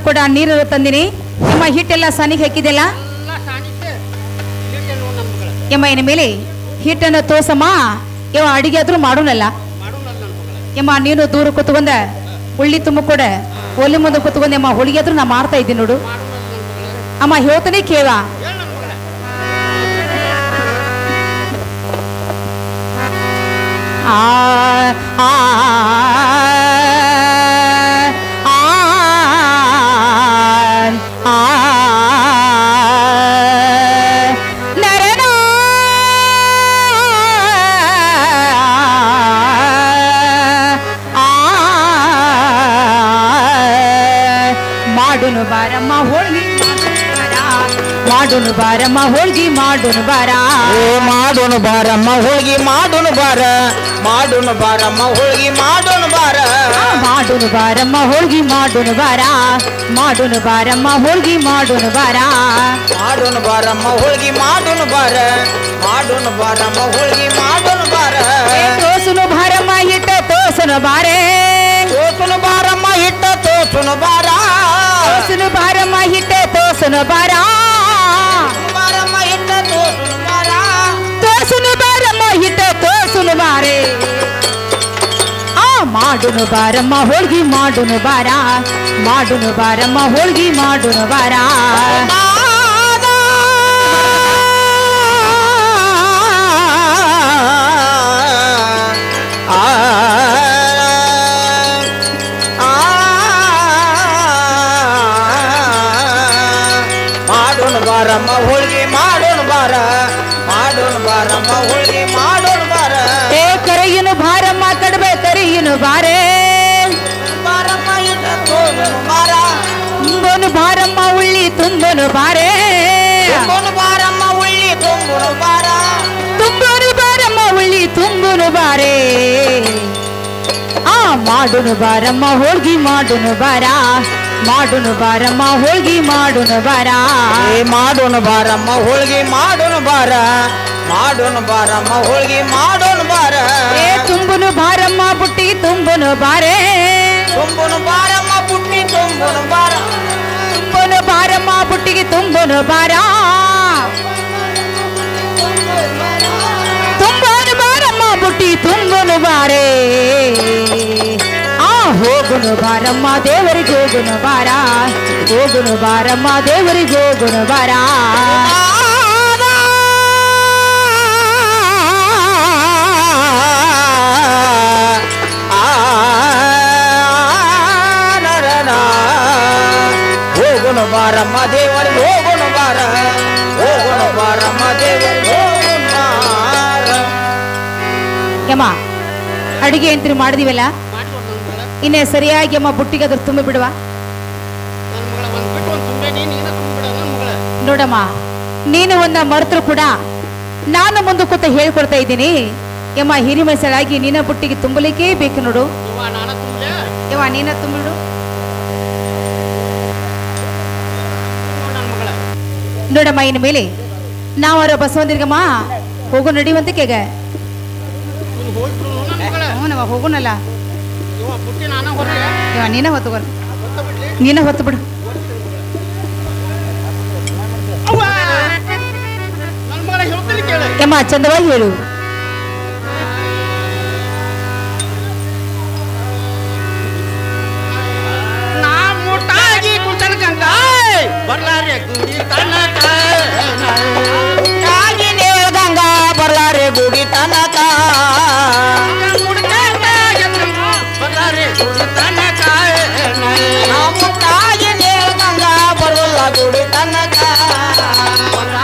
ಕೂಡ ನೀರು ತಂದಿನಿ. ನಿಮ್ಮ ಹಿಟ್ಟೆಲ್ಲ ಸಾನಿಗೆ ಹಾಕಿದೆಲ್ಲ ಎಮ್ಮ ಇನ್ನ ಮೇಲೆ ಹಿಟ್ಟನ್ನು ತೋಸಮ್ಮ. ಯಾವ ಅಡಿಗೆ ಆದ್ರೂ ಮಾಡೋಣಲ್ಲ ಎಮ್ಮ. ನೀನು ದೂರ ಕೂತ್ಕೊಂಡ ಉಳ್ಳಿ ತುಂಬ ಕೊಡ ಒಲಿ ಮುಂದೆ ಕೂತ್ಕೊಂಡೆಮ್ಮ. ಹೋಳಿಗೆ ಆದ್ರೂ ನಾ ಮಾಡ್ತಾ ಇದ್ದೀನಿ ನೋಡು ಅಮ್ಮ. ಹೇಳ್ತಾನೆ ಕೇಳ. ಆ ಆ ಮಾಡುನು ಬಾರಮ್ಮ ಹೋಳ್ಗಿ ಮಾಡುನು ಬಾರಮ್ಮ ಹೋಳ್ಗಿ ಮಾಡುನು ಬಾರ. ಮಾಡುನು ಬಾರಮ್ಮ ಹೋಳ್ಗಿ ಮಾಡುನು ಬಾರ. ಮಾಡುನು ಬಾರಮ್ಮ ಹೋಳ್ಗಿ ಮಾಡುನು ಬಾರ. ಮಾಡುನು ಬಾರಮ್ಮ ಹೋಳ್ಗಿ ಮಾಡುನು ಬಾರ. ಮಾಡುನು ಬಾರಮ್ಮ ಹೋಳ್ಗಿ ಮಾಡುನು ಬಾರ. ಮಾಡುನು ಬಾರಮ್ಮ ಹೋಳ್ಗಿ ಮಾಡುನು ಬಾರ. ಮಾಡುನು ಬಾರಮ್ಮ ಹೋಳ್ಗಿ ಮಾಡುನು ಬಾರ. ತೋಸುನು ಬಾರಮ್ಮ ಹಿಟ್ಟ ತೋಸುನು ಬಾರೆ. ತೋಸುನು ಬಾರಮ್ಮ ಹಿಟ್ಟ ತೋಸುನು ಬಾರ. ತೋಸುನು ಬಾರಮ್ಮ ಹಿಟ್ಟ ತೋಸುನು ಬಾರ. ಬಾರಮ್ಮ ಹಿಟ್ಟ ತೋಸುನು ಬಾರ. ತೋಸುನು ಬಾರಮ್ಮ ಹಿಟ್ಟ ತೋಸುನು ಬಾರೆ. ಮಾಡುನು ಬಾರಮ್ಮ ಹೋಳ್ಗಿ ಮಾಡುನು ಬಾರ. ಮಾಡುನು ಬಾರಮ್ಮ ಹೋಳ್ಗಿ ಮಾಡುನು ಬಾರ. ಮಾಡುನು ಬಾರಮ್ಮ ಹೋಳ್ಗಿ ಮಾಡುನು ಬಾರ. ಮಾಡುನು ಬಾರಮ್ಮ ಹೋಳ್ಗಿ ಮಾಡುನು ಬಾರ. ಕರೆಯುನು ಬಾರಮ್ಮ ಕಡಬೆ ಕರೆಯುನು ಬಾರೆ. ಬಾರಮ್ಮ ಹಿಟ್ಟ ತೋಸುನು ಬಾರ. ತುಂಬನು ಬಾರಮ್ಮ ಉಳ್ಳಿ ತುಂಬನು ಬಾರೆ. ತುಂಬನು ಬಾರಮ್ಮ ಉಳ್ಳಿ ತುಂಬನು ಬಾರ. ತುಂಬನು ಬಾರಮ್ಮ ಉಳ್ಳಿ ತುಂಬನು ಬಾರೆ. ಮಾಡುನು ಬಾರಮ್ಮ ಹೋಳ್ಗಿ ಮಾಡುನು ಬಾರ. ಮಾಡುನು ಬಾರಮ್ಮ ಹೋಳ್ಗಿ ಮಾಡುನು ಬಾರ. ಮಾಡುನು ಬಾರಮ್ಮ ಹೋಳ್ಗಿ ಮಾಡುನು ಬಾರ. ಮಾಡುನು ಬಾರಮ್ಮ ಹೋಳ್ಗಿ ಮಾಡುನು ಬಾರ. ತುಂಬುನು ಬಾರಮ್ಮ ಬುಟ್ಟಿ ತುಂಬುನು ಬಾರೆ. ತುಂಬನು ಬಾರಮ್ಮ ಪುಟ್ಟಿ ತುಂಬನು ಬಾರ. ತುಂಬುನು ಬಾರಮ್ಮ ಬುಟ್ಟಿಗೆ ತುಂಬುನು ಬಾರ. ತುಂಬುನು ಬಾರಮ್ಮ ಬುಟ್ಟಿ ತುಂಬುನು ಬಾರೆ. ಹೋಗುನು ಬಾರಮ್ಮ ದೇವರಿಗೆ ಹೋಗುನು ಬಾರ. ಹೋಗುನು ಬಾರಮ್ಮ ದೇವರಿಗೆ ಹೋಗುನು ಬಾರ. ಹೋಗುನು ಬಾರಮ್ಮ ದೇವರಿಗೆ ಹೋಗುನು ಬಾರ. ಹೋಗುನು ಬಾರಮ್ಮ ದೇವರಿಗೆ ಹೋಗುನು ಬಾರ. ಯಮ್ಮ ಅಡಿಗೆ ಎಂತ್ರಿ ಮಾಡಿದಿವಲ್ಲ ಇನ್ನೇ ಸರಿಯಾಗಿ ಅಮ್ಮ ಬುಟ್ಟಿಗೆ ಅದ್ರ ತುಂಬಿ ಬಿಡುವ ನೋಡಮ್ಮ. ನೀನು ಒಂದ ಮರೆತರು ಕೂಡ ನಾನು ಮುಂದೆ ಕೂತ ಹೇಳ್ಕೊಡ್ತಾ ಇದ್ದೀನಿ ಯಮ್ಮ. ಹಿರಿಮಸಳಾಗಿ ನಿನ್ನ ಬುಟ್ಟಿಗೆ ತುಂಬಲಿಕ್ಕೆ ಬೇಕು ನೋಡು ಯವ್ವ. ನೀನ ತುಂಬಿಡು ನೋಡಮ್ಮ. ಇನ್ನು ಮೇಲೆ ನಾವರ ಬಸವಂದಿರ್ಗಮ್ಮ ಹೋಗೋ ನಡಿವಂತಿಕೆಗ ಹ್ಞೂನವ ಹೋಗೋಣಲ್ಲ. ನೀನ ಹೊತ್ತುಗೋ ನೀನ ಹೊತ್ತು ಬಿಡು ಯಮ್ಮ. ಚಂದವಾಗಿ ಹೇಳು. ಬರ್ಲಾರೆ ಗುಡಿ ತನಕ ಬರ್ಲಾರೆ ಗುಡಿ ತನಕ. ಬರ್ಲಾರೆ ಗುಡಿ ತನಕ ತಾಯಿ ನೇಳ್ದಂಗ ಬರಲ್ಲ ಗುಡಿ ತನಕ.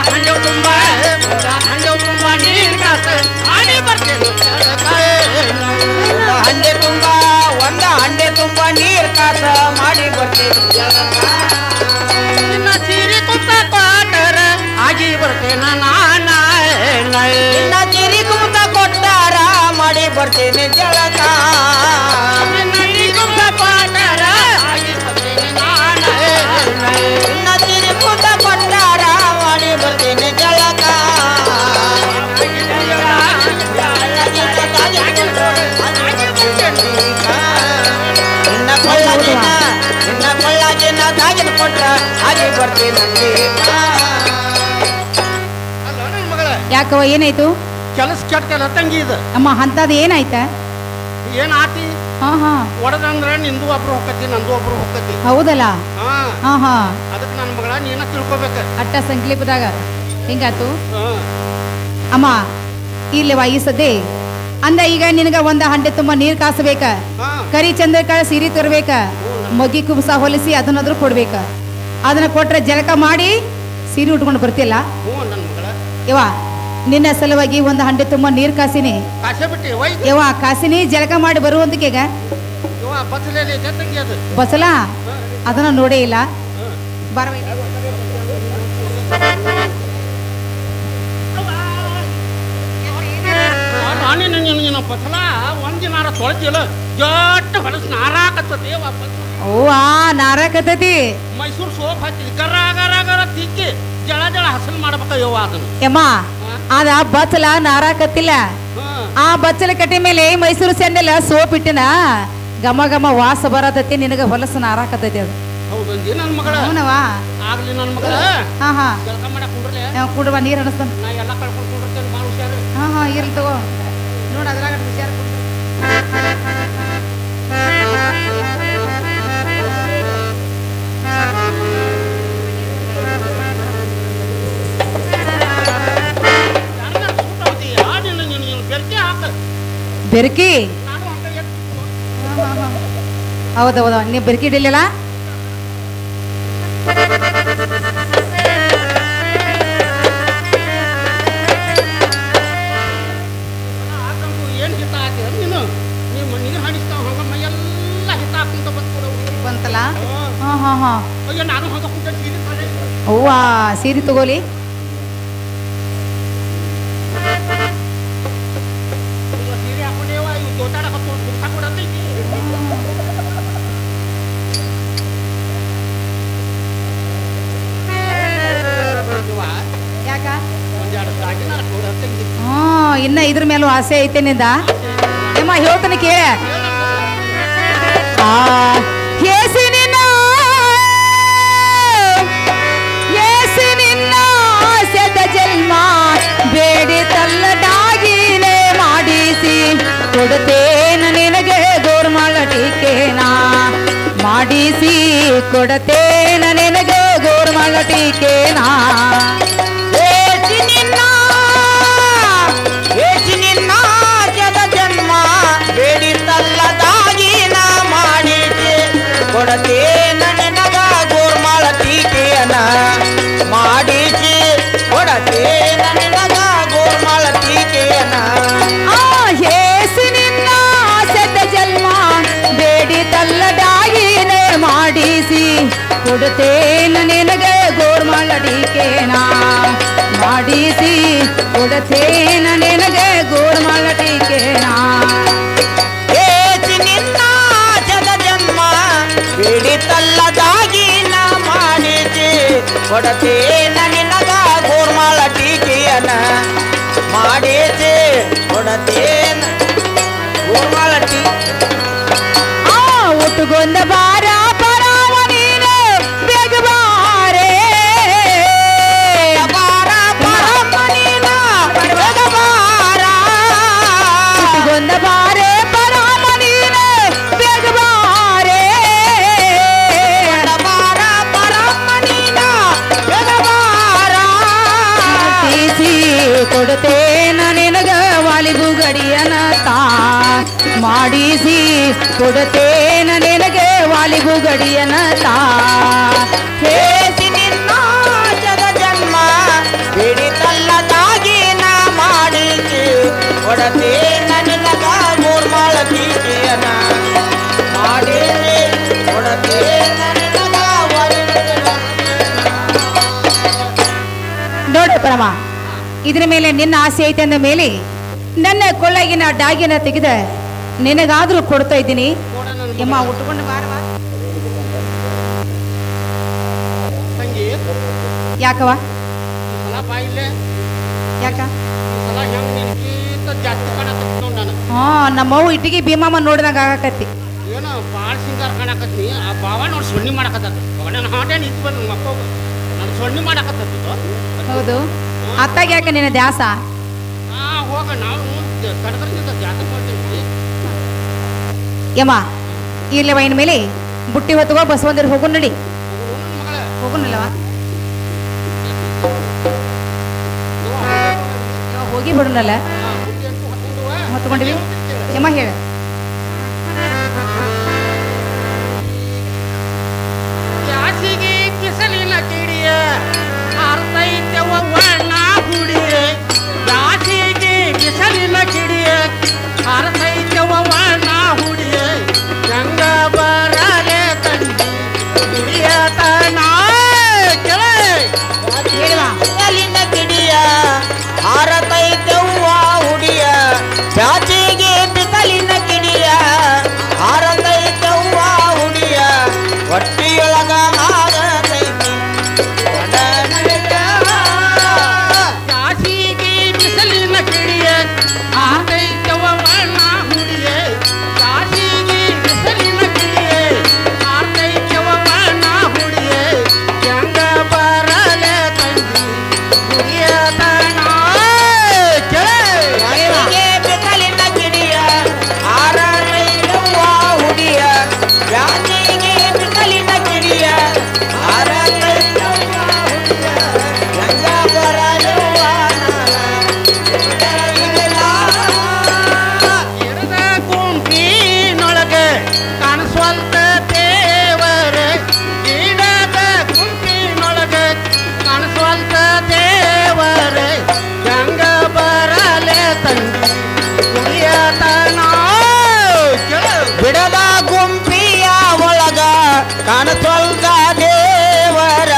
ಹಂಡೆ ತುಂಬ ನೀರು ಕಾಸ ಆಡಿ ಬರ್ತೇನೆ. ಹಂಡೆ ತುಂಬ ಒಂದ ಹಂಡೆ ತುಂಬ ನೀರು ಕಾಸ ಮಾಡಿ ಬರ್ತೇನೆ. ನಿನ್ನ ಸೀರೆ ಕುಂತ ಕೊಟ್ಟಾರ ಆಗಿ ಬರ್ತೇನೆ ನಾನ. ನಿನ್ನ ಸೀರೆ ಕುಂತ ಕೊಟ್ಟಾರ ಮಾಡಿ ಬರ್ತೇನೆ ಜಳಕ. ನಿನ್ನ ಕುಂತ ಕೊಟ್ಟಾರ ಆಗಿ ಬರ್ತೇನೆ ನಾನ. ನಿನ್ನ ಸೀರೆ ಕುಂತ ಕೊಟ್ಟಾರ ಮಾಡಿ ಬರ್ತೇನೆ ಜಳಕ. ನಿನ್ನ ಕೊಳ್ಳಾಗಿನ ಕಾಗಿನ ಕೊಟ್ರ ಹಾಗೆ ಬರ್ತೀನಂತೆ ಅಲ್ಲ ನನ್ನ ಮಗಳ ಯಾಕವ ಏನಾಯ್ತು ಕೆಲಸ ಕೆಟ್ಟಲ್ಲ ತಂಗಿ ಇದು ಅಮ್ಮ ಅಂತದ್ ಏನಾಯ್ತ ಏನ್ ಆತಿ ಹಾ ಹಾ ಒಡದಂದ್ರ ನಿಂದು ಒಬ್ರು ಹೊಕ್ಕತಿ ನಂದು ಒಬ್ರು ಹೊಕ್ಕತಿ ಹೌದಲ್ಲ ಹಾ ಹಾ ಹಾ ಅದಕ್ಕೆ ನನ್ನ ಮಗಳ ನೀನ ತಿಳ್ಕೊಬೇಕ ಅಟ್ಟ ಸಂಕ್ಲಿಪದಾಗ ಹಿಂಗಾತು ಹಾ ಅಮ್ಮ ಇಲ್ಲವಾ ಈ ಸದ್ದೆ ಅಂದ ಈಗ ನಿನಗ ಒಂದ ಹಂಡೆ ತುಂಬಾ ನೀರ್ ಕಾಸಬೇಕ ಹಾ ಕರಿ ಚಂದ್ರಕಾಳ ಸೀರೆ ತರ್ಬೇಕ ಮಗ್ಗಿ ಕುಬ್ಸ ಹೊಲಿಸಿ ಅದನ್ನಾದ್ರೂ ಕೊಡ್ಬೇಕ ಅದನ್ನ ಕೊಟ್ರೆ ಜಳಕ ಮಾಡಿ ಸೀರೆ ಉಟ್ಕೊಂಡು ಬರ್ತಿಲ್ಲ ಹ್ಞೂ ನನ್ನ ಮಗಳ ಯವ್ವ ನಿನ್ನ ಸಲುವಾಗಿ ಒಂದು ಹಂಡೆ ತುಂಬಾ ನೀರ್ ಕಾಸಿನಿ ಕಾಸೆ ಬಿಟ್ಟಿ ವೈ ಯವ್ವ ಕಾಸಿನಿ ಜಳಕ ಮಾಡಿ ಬರುವಂತಕೀಗ ಇವ ಬಸ್ಲಲ್ಲಿ ಐತೆ ತಂಗಿ ಅದು ಬಸಲ ಅದನ್ನ ನೋಡೇ ಇಲ್ಲ ಬರವ ನಾನೇನು ನಿನ್ನ ಬಸಲ ಒಂದಿನಾರ ತೊಳೆದಿಲ್ಲ ಜಟ್ಟ ಹೊಲಸು ನಾರಾಕತ್ತತಿ ವಾಪಸ್ ಓ ಆ ನಾರಾಕತೈತಿ ಮೈಸೂರು ಸೋಪ್ ಹಾಕಿದ್ ಗರ ಗರ ಗರ ತಿಕ್ಕಿ ಜಳ ಜಳ ಹಸನ್ ಮಾಡ್ಬೇಕ ಯವ್ವ ಅದನ್ನು ಯಮ್ಮ ಅದ ಬಚ್ಚಲ ನಾರಾಕತ್ತಿಲ್ಲ ಹಾ ಆ ಬಚ್ಚಲ ಕಟ್ಟಿ ಮೇಲೆ ಮೈಸೂರು ಸ್ಯಾಂಡಲ್ ಸೋಪ್ ಇಟ್ಟಿನ ಘಮ ಘಮ ವಾಸ ಬರತೈತಿ ನಿನಗ ಹೊಲಸು ನಾರಾಕತೈತಿ ಅದು ಹೌದಂದಿ ನನ್ನ ಮಗಳ ಅವನವಾ ಆಗ್ಲಿ ನನ್ನ ಮಗಳ ಹಾ ಹಾ ಜಳಕ ಮಾಡಕ್ ಕುಂಡ್ರಲೆ ಕುಡುವ ನೀರ್ ಅನಸ್ತಾನ ನಾ ಎಲ್ಲ ಕಳ್ಕೊಂಡು ಕುಂಡಿರ್ತೇನೆ ಭಾಳ ಹುಷಾರು ಹಾ ಹಾ ಇರ್ಲಿ ತಗೋ ನೋಡ ಅದ್ರಾಗ ವಿಚಾರ ಬೆರ್ಕಿ ಹೌದೌದ ನೀವು ಬೆರ್ಕಿ ಇಡಲಿಲ್ಲ ಏನ್ ಹಿತ ಹಾಕಿದ ನೀನು ನೀವು ನೀರು ಹಾಡಿಸ್ತಾವ ಹಂಗಮ್ಮ ಎಲ್ಲ ಹಿತ ಹಾಕೊಂತ ಬಂತಲ್ಲ ಹಾ ಹಾ ಹಾ ಅಯ್ಯೋ ನಾನು ಹಂಗ ಕುಂತ ಸೀರೆ ಅವ್ವ ಸೀರೆ ತಗೋಲಿ ಸೀರೆ ಹಾಕೊಂಡೇವ ಇವು ದೋತಾಡಕ ಕುರ್ತಾ ಕೊಡತೈತಿ ಯಾಕ ಒಂದೆರಡು ಸಾಗಿನ ಕೊಡತೈತಿ ಹಾ ಇನ್ನ ಇದ್ರ ಮೇಲೂ ಆಸೆ ಐತೆ ನಿಂದ ನಿಮ್ಮ ಹೇಳ್ತಾನೆ ಕೇಳ ಏಸಿ ನಿನ್ನ ಸೆದ ಜನ್ಮ ಬೇಡಿ ತಲ್ಲದಾಗಿನೇ ಮಾಡಿಸಿ ಕೊಡುತ್ತೇನ ನಿನಗೆ ಗೋರ್ಮಳ ಟೀಕೆನಾ ಮಾಡಿಸಿ ಕೊಡುತ್ತೇನ ನಿನಗೆ ಗೋರ್ಮಳ ಟೀಕೆನಾ ಏಸಿ ನಿನ್ನ ಜದ ಜನ್ಮ ಬೇಡಿತಲ್ಲದಾಗಿನ ಮಾಡಿಸಿ ಕೊಡತೇನ ನಿನಗ ಗೋರ್ಮಾಳ ಟೀಕೆಯನ ಮಾಡಿಸಿ ಕೊಡತೇನ ನಿನಗ ಗೋರ್ಮಾಳ ಟೀಕೆಯನ ಏಸಿ ನಿನ್ನ ಸೆದ ಜನ್ಮ ಬೇಡಿ ತಲ್ಲದಾಗಿನೇ ಮಾಡಿಸಿ ಕೊಡುತ್ತೇನ ನಿನಗೆ ಗೋರ್ಮಳ ಟೀಕೆನಾ ಮಾಡಿಸಿ ಕೊಡುತ್ತೇನ ನಿನಗೆ ಗೋರ್ಮಳ ಟೀಕೆನಾ ಏಸಿ ನಿನ್ನ ಜದ ಜನ್ಮ ಬೇಡಿತಲ್ಲದಾಗಿನ ಮಾಡಿಸಿ ಕೊಡತೇನ ನಿನಗ ಗೋರ್ಮಾಳ ಟೀಕೆಯನ ಮಾಡಿಸಿ ಕೊಡತೇನ ಗೋರ್ಮಾಳ ಒಟ್ಟುಗೊಂದ ಬಾರ ಪರಾವ ನೀನು ಬೇಗ ಬಾರೇ ಬಾರ ಪರಮ್ಮ ನೀನ ಬೇಗ ಬಾರ ಒಟ್ಟುಗೊಂದ ಬಾರೆ ಪರಾವ ನೀನು ಬೇಗ ಬಾರೇ ಬಾರ ಪರಮ್ಮ ನೀನ ಬೇಗ ಬಾರ ತೀಸಿ ಕೊಡುತ್ತೇನ ನಿನಗ ವಾಲಿಗೂ ಗಡಿಯನ ತಾ ಮಾಡಿಸಿ ಕೊಡುತ್ತೇನ ನಿನಗೆ ವಾಲಿಗೂ ಗಡಿಯನ ತಾ ಏಸಿ ನಿನ್ನ ಜಗ ಜನ್ಮ ಬೇಡಿತಲ್ಲದಾಗಿನ ಮಾಡಿಸಿ ಕೊಡತೇನ ನಿನಗ ಗೋರ್ಮಾಳ ಟೀಕೆಯನ ಮಾಡಿಸಿ ಕೊಡತೇನ ನಿನಗ ನೋಡು ಪರಮ ಇದ್ರ ಮೇಲೆ ನಿನ್ನ ಆಸೆ ಐತೆ ಅಂದ ಮೇಲೆ ನನ್ನ ಕೊಳ್ಳಗಿನ ಡಾಗಿನ ತೆಗೆದ ನಿನಗಾದ್ರೂ ಕೊಡ್ತಾ ಇದ್ದೀನಿ ಎಮ್ಮ ಉಟ್ಕೊಂಡು ಬಾರವಾ ತಂಗಿ ಯಾಕವ ಈ ಸಲ ಬಾಯಿಲೆ ಯಾಕ ಈ ಸಲ ಹೆಂಗ್ ನಿನ್ಕೀತ ಜಾಸ್ತಿ ಕಾಣಕತ್ತಿ ನೋಡ್ ನಾನು ಹಾ ನಮ್ಮವ್ವ ಇಟ್ಟಿಗೆ ಭೀಮಮ್ಮ ನೋಡಿದಂಗ ಆಗಕತ್ತಿ ಏನೋ ಭಾಳ ಸಿಂಗಾರ ಕಾಣಕತ್ತಿ ಆ ಬಾವ ನೋಡಿ ಸೊನ್ನಿ ಮಾಡಕತ್ತ ಮಗಳ ನನ್ನ ಹಾಟೇನು ಇತ್ತು ಬಂದು ಮಕ್ಕ ನನ್ನ ಸೊಣ್ಣಿ ಮಾಡಕತ್ತಿದ್ದು. ಹೌದು ಅತ್ತಾಗ ಯಾಕೆ ನಿನ್ನ ದ್ಯಾಸ? ಹೋಗ ನಾವು ಕಡದ್ರಿಂದ ಜಾತ್ರೆ ಮಾಡ್ತೀವಿ. ಯಮ್ಮ ಇಲ್ಲವ ಇನ್ ಮೇಲೆ ಬುಟ್ಟಿ ಹೊತ್ತುವ ಬಸವಂದಿರು ಹೋಗು ನಡಿ. ಹೋಗುನಲ್ಲವ ಹೋಗಿ ಬಿಡುನಲ್ಲ ಹೊತ್ಕೊಂಡಿವಿ. ಯಮ್ಮ ಹೇಳ. ಜಾಸಿಗೆ ಬಿಸಲಿನ ಕಿಡಿಯ ಅರ್ಥೈತವ ವಣ್ಣ ಹುಡಿಯ. ಜಾಸಿಗೆ ಬಿಸಲಿನ ಕಿಡಿಯ ಅರ್ಥೈತವ ವಣ್ಣ ಹುಡಿಯ. ಗಂಗ ಬರಲೆ ತಂದಿ ಹುಡಿಯ ತನ ಬಿಸಲಿನ ಕಿಡಿಯ ಹಾರತೈತವ್ವ ಹುಡಿಯ. ಜಾಚಿಗೆ ಬಿಸಲಿನ ಕಿಡಿಯ ಹಾರತೈತವ್ವ ಹುಡಿಯ. ಹೊಟ್ಟಿಯೊಳಗ ಆಗತೈತಿ ಜಾಸಿಗೆ ಬಿಸಲಿನ ಕಿಡಿಯ ಆತೈತವ ವಣ್ಣ ಹುಡಿಯ. ಜಾಸಿಗೆ ಬಿಸಲಿನ ಕಿಡಿಯ ಆತೈತವ ವಣ್ಣ ಹುಡಿಯ. ಗಂಗ ಬರಲೆ ತಂದಿ ಹುಡಿಯ ತನ ಬಿಸಲಿನ ಕಿಡಿಯ ಹಾರತೈತವ್ವ ಹುಡಿಯ. ಜಾಚಿಗೆ ಬಿಸಲಿನ ಕಿಡಿಯ ಹಾರತೈತವ್ವ ಹುಡಿಯ. ಗಂಗ ಬರಲವ್ವ ಹಿಡಿದ ಗುಂಪಿನೊಳಗೆ ಕಾಣಿಸ್ವಂತ ದೇವರ. ಗಿಡದ ಗುಂಪಿನೊಳಗೆ ಕಾಣಿಸ್ವಂತ ದೇವರ. ಗಂಗ ಬರಲೆ ತಂದಿ ಕುಡಿಯ ತನ ಬಿಡದ ಗುಂಪಿಯ ಒಳಗ ಕಾಣಿಸಲ್ದ ದೇವರ.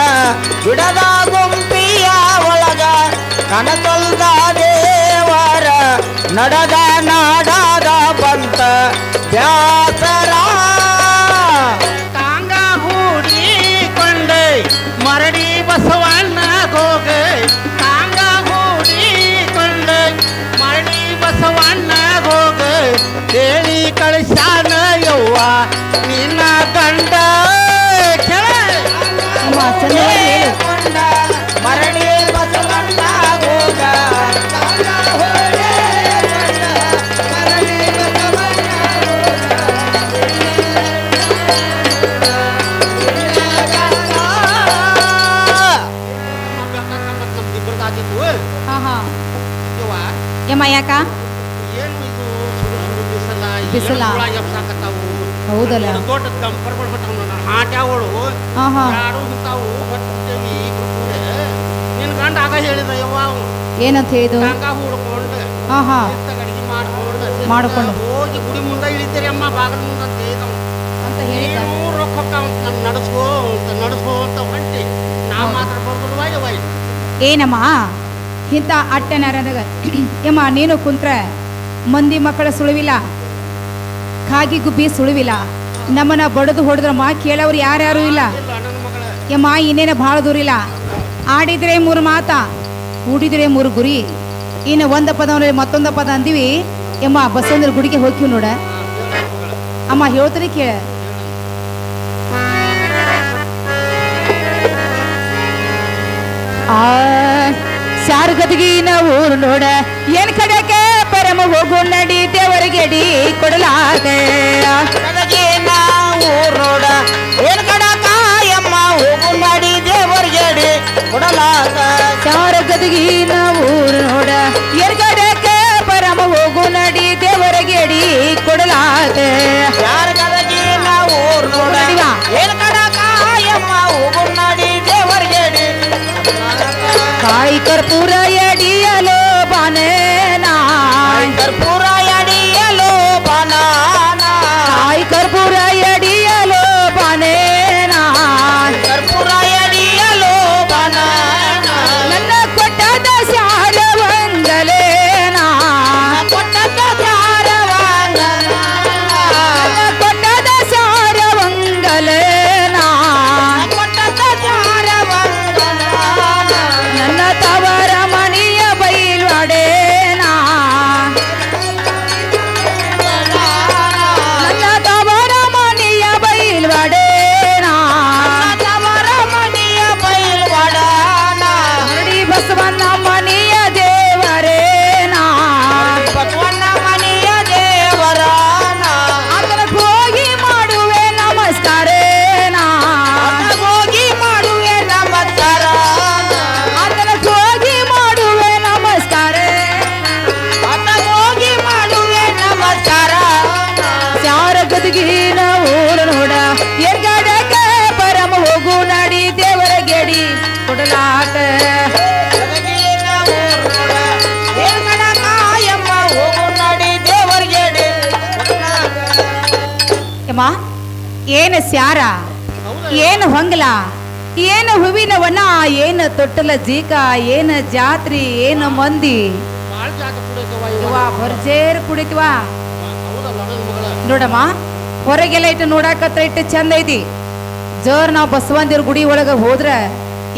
ಬಿಡದ ಗುಂಪಿಯ ಒಳಗ ಕಾಣಿಸಲ್ದ ದೇವರ. ನಡೆದ ನಾಡದ ಬಂತ ಬ್ಯಾಸರ. ತಾಂಗ ಹೂಡಿಕೊಂಡೆ ಮರಡಿ ಬಸವಣ್ಣ ಹೋಗ. ತಾಂಗ ಹೂಡಿಕೊಂಡೆ ಮರಡಿ ಬಸವಣ್ಣ ಹೋಗ. ಹೇಳಿ ಕಳಿಸ್ಯಾನ ಯವ್ವ ನಿನ್ನ ಗಂಡ. ಯಮ್ಮ ಚಂದವಾಗಿ ಹೇಳು. ಮರಳಿ ಬಸವಣ್ಣ ಹೋಗ. ಹಾ ಹಾ ಯಮ್ಮ ಯಾಕ ಏನು ಇದು ಸುಡು ಬಿಸಲ ಬಿಸಿಲ. ಎಬ್ಸಾಕತ್ತಾವು. ಹೌದಲ್ಲ. ದೊಡ್ಡ ಕಂಪರ್ಗಳು ಹೊಟ್ಟವು ಹಾಟ್ಯಾವಳು ಹಾ ಹಾ ಯಾರು ಇಂತಾವು ಹೊಟ್ಟೇವಿ ಇಬ್ರು ಕೂಡ. ನಿನ್ನ ಗಂಡ ಆಗ ಹೇಳಿದ ಯವ್ವ ಏನಂತ ಹೇಳಿದು? ಗಂಗಾ ಹೂಡ್ಕೊಂಡು ಹಾ ಹಾ ಅಡಿಗೆ ಮಾಡ್ಕೊಂಡು ಮಾಡ್ಕೊಂಡು. ಹೋಗಿ ಗುಡಿ ಮುಂದೆ ಇಳಿತೀರಿ ಅಮ್ಮ ಬಾಗಿಲ ಮುಂದೆ ಅಂತ ಹೇಳಿದವ. ಅಂತ ಹೇಳಿದ. ಏನು ರೊಕ್ಕ ನಾನು ನಡೆಸ್ಕೋ ಅಂತ ಹೊಂಟಿ ನಾ ಮಾತ್ರ ಬರ್ಬಿಡುವ ಯವ್ವ. ಏನಮ್ಮ ಇಂಥ ಅಟ್ಟೆನರದಾಗ ಯಮ್ಮ ನೀನು ಕುಂತ್ರ ಮಂದಿ ಮಕ್ಕಳ ಸುಳುವಿಲ್ಲ, ಕಾಗಿ ಗುಬ್ಬಿ ಸುಳುವಿಲ್ಲ. ನಮ್ಮನ್ನ ಬಡದು ಹೊಡೆದ್ರಮ್ಮ ಕೇಳೋರು ಯಾರ್ಯಾರು ಇಲ್ಲ. ಇಲ್ಲ ನನ್ನ ಮಗಳ ಯಮ್ಮ ಇನ್ನೇನು ಭಾಳ ದೂರ ಇಲ್ಲ. ಆಡಿದ್ರೆ 3 ಮಾತ, ಹೂಡಿದ್ರೆ 3 ಗುರಿ. ಇನ್ನು ಒಂದು ಪದ ಮತ್ತೊಂದು ಪದ ಅಂದಿವಿ ಯಮ್ಮ. ಬಸವಂದ್ರ ಗುಡಿಗೆ ಹೋಗ್ತೀವಿ ನೋಡ ಅಮ್ಮ. ಹೇಳ್ತಾರೆ ಕೇಳ. ಶಾರ್ಗದ್ಗಿನ ಊರು ನೋಡ ಏನ್ ಕಡೆಗೆ ಪರಮ ಹೋಗು ನಡಿ ದೇವರಿಗೆಡಿ ಕೊಡಲಾಗ. ಊರ್ ನೋಡ ಏನ್ ಕಡಕ ಯಮ್ಮ ಹೋಗು ಮಾಡಿ ದೇವರ್ಗೇಡಿ ಕೊಡಲಾಗ. ಶಾರ್ಗದ್ಗಿನ ಊರು ನೋಡ ಏನ್ ಕಡೆಗೆ ಪರಮ ಹೋಗು ನಡಿ ದೇವರಿಗೆಡಿ ಕೊಡಲಾಗ. ಯಾರ ಗದಗಿನ ಊರ್ ನೋಡ ಏನ್ ಕಡಕ ಯಮ್ಮ ಹೋಗು ಮಾಡಿ ದೇವರ್ಗೇಡಿ. ಕಾಯಿ ಕರ್ಪೂರ ಎಡಿಯಲೋ ಬಾನೇನಾ. ಕರ್ಪೂರ ಎಡಿಯಲೋ ಬನಾನಾ. ಕಾಯಿ ಕರ್ಪೂರ ಎಡಿಯಲೋ ಬಾನೇನಾ. ಕರ್ಪೂರ ಎಡಿಯಲೋ ಬನಾನಾ. ನನ್ನ ಕೊಟ್ಟದ ಸಾರವಂಗಲೇನಾ. ಕೊಟ್ಟದ ಸಾರವಂಗಲೇನಾ. ನನ್ನ ಕೊಟ್ಟದ ಸಾರವಂಗಲೇನಾ. ಕೊಟ್ಟದ ಸಾರವಂಗಲೇನಾ. ನನ್ನ ತವರ ಮಣಿಯ ಬೈಲು ಏನು ಸ್ಯಾರ, ಹೌದಾ? ಏನು ಹೊಂಗಲ, ಏನು ಹೂವಿನ ವನ, ಏನು ತೊಟ್ಟಲ ಜೀಕ, ಏನು ಜಾತ್ರಿ, ಏನು ಮಂದಿ ಬಾಳ ಜಾಗ ಕುಡಿತವ ಇವ ಭರ್ಜೇರ್ ಕುಡಿತೀವ. ಹೌದಲ್ಲ ನನ್ನ ಮಗಳ? ನೋಡಮ್ಮ, ಹೊರಗೆಲ್ಲ ಇಟ್ಟು ನೋಡಾಕತ್ರ ಇಟ್ಟು ಚಂದ ಐತಿ. ಜೋರ್ ನಾವು ಬಸವಂದಿರ ಗುಡಿ ಒಳಗ ಹೋದ್ರ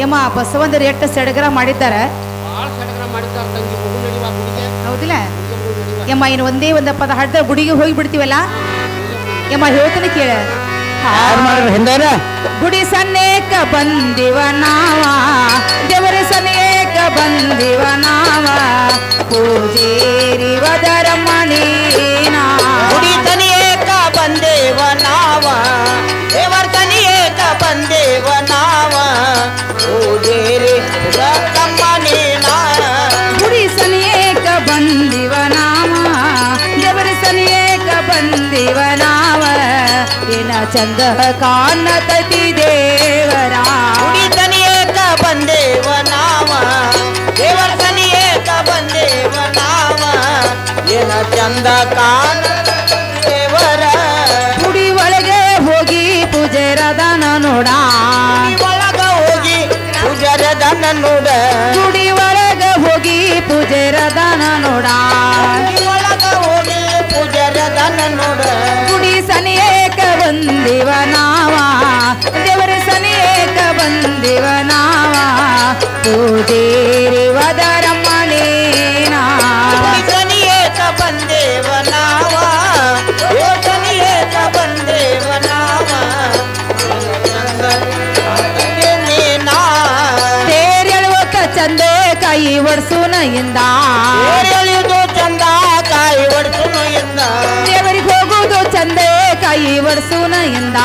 ಯಮ್ಮ ಬಸವಂದಿರ ಎಷ್ಟು ಸಡಗರ ಮಾಡಿದ್ದಾರೆ. ಬಾಳ ಸಡಗರ ಮಾಡಿದ್ದಾರೆ ತಂಗಿ. ಹೋಗು ನಡಿವಾ ಗುಡಿಗೆ. ಹೌದಿಲ್ಲ ಯಮ್ಮ? ಇನ್ನು ಒಂದೇ ಒಂದು ಪದ ಹಾಡ್ದ ಗುಡಿಗೆ ಹೋಗಿ ಬಿಡ್ತೀವಲ್ಲ ಯಮ್ಮ. ಹೇಳ್ತೀನಿ ಕೇಳ. ಗುಡಿ ಸನ್ನೇಕ ಬಂದಿವ ನಾವ, ದೇವರ ಸನ್ನೇಕ ಬಂದಿವ ನಾವ, ಪೂಜೇರಿ ವದರಮಣೀನಾ. ಗುಡಿ ತನಿಯೇಕ ಬಂದೇವ ನಾವ, ದೇವರ ತನಿಯೇಕ ಬಂದೇವ ನಾವ, ಪೂಜೇರಿ ವದರಮಣೀನಾ. ಗುಡಿ ಸನ್ನೇಕ ಬಂದಿವ ನಾವ, ದೇವರ ಸನ್ನೇಕ ಬಂದಿವ ನಾವ, ಏನ ಚಂದ ಕಾಣತತಿ ದೇವರ. ಗುಡಿ ತನಿಯೇಕ ಬಂದೇವ ನಾವ, ದೇವರ ತನಿಯೇಕ ಬಂದೇವ ನಾವ, ಏನ ಚಂದ ಕಾಣ ದೇವರ. ಗುಡಿ ಒಳಗೆ ಹೋಗಿ ಪೂಜೆರದನ ನೋಡ, ಒಳಗ ಹೋಗಿ ಪೂಜಾರದನ ನೋಡ, ಗುಡಿ ಒಳಗ ಹೋಗಿ ಪೂಜೆರದನ ನೋಡ, ಒಳಗ ಹೋಗಿ ಪೂಜಾರದನ ನೋಡ. ಗುಡಿ ಸನಿಯೇಕ ಬಂದಿವ ನಾವ, ದೇವರ ಸನಿಯೇಕ ಬಂದಿವ ನಾವ, ಪೂಜೇರಿ ವದರಮಣೀನಾ. ಗುಡಿ ತನಿಯೇಕ ಬಂದೇವ ನಾವ, ದೇವರ ತನಿಯೇಕ ಬಂದೇವ ನಾವ, ಚಂದ ನೀನಾ. ತೇರೆಳುವಕ ಚಂದೆ ಕೈ ಒಡ್ಸುನ ಇಂದ, ಎಳೆಯುವುದು ಚಂದ ಕಾಯಿ ಒಡ್ಸುನು ಎಂದ, ದೇವರಿಗೆ ಹೋಗುವುದು ಚಂದೆ ಕೈ ಒಡ್ಸುನ ಇಂದ,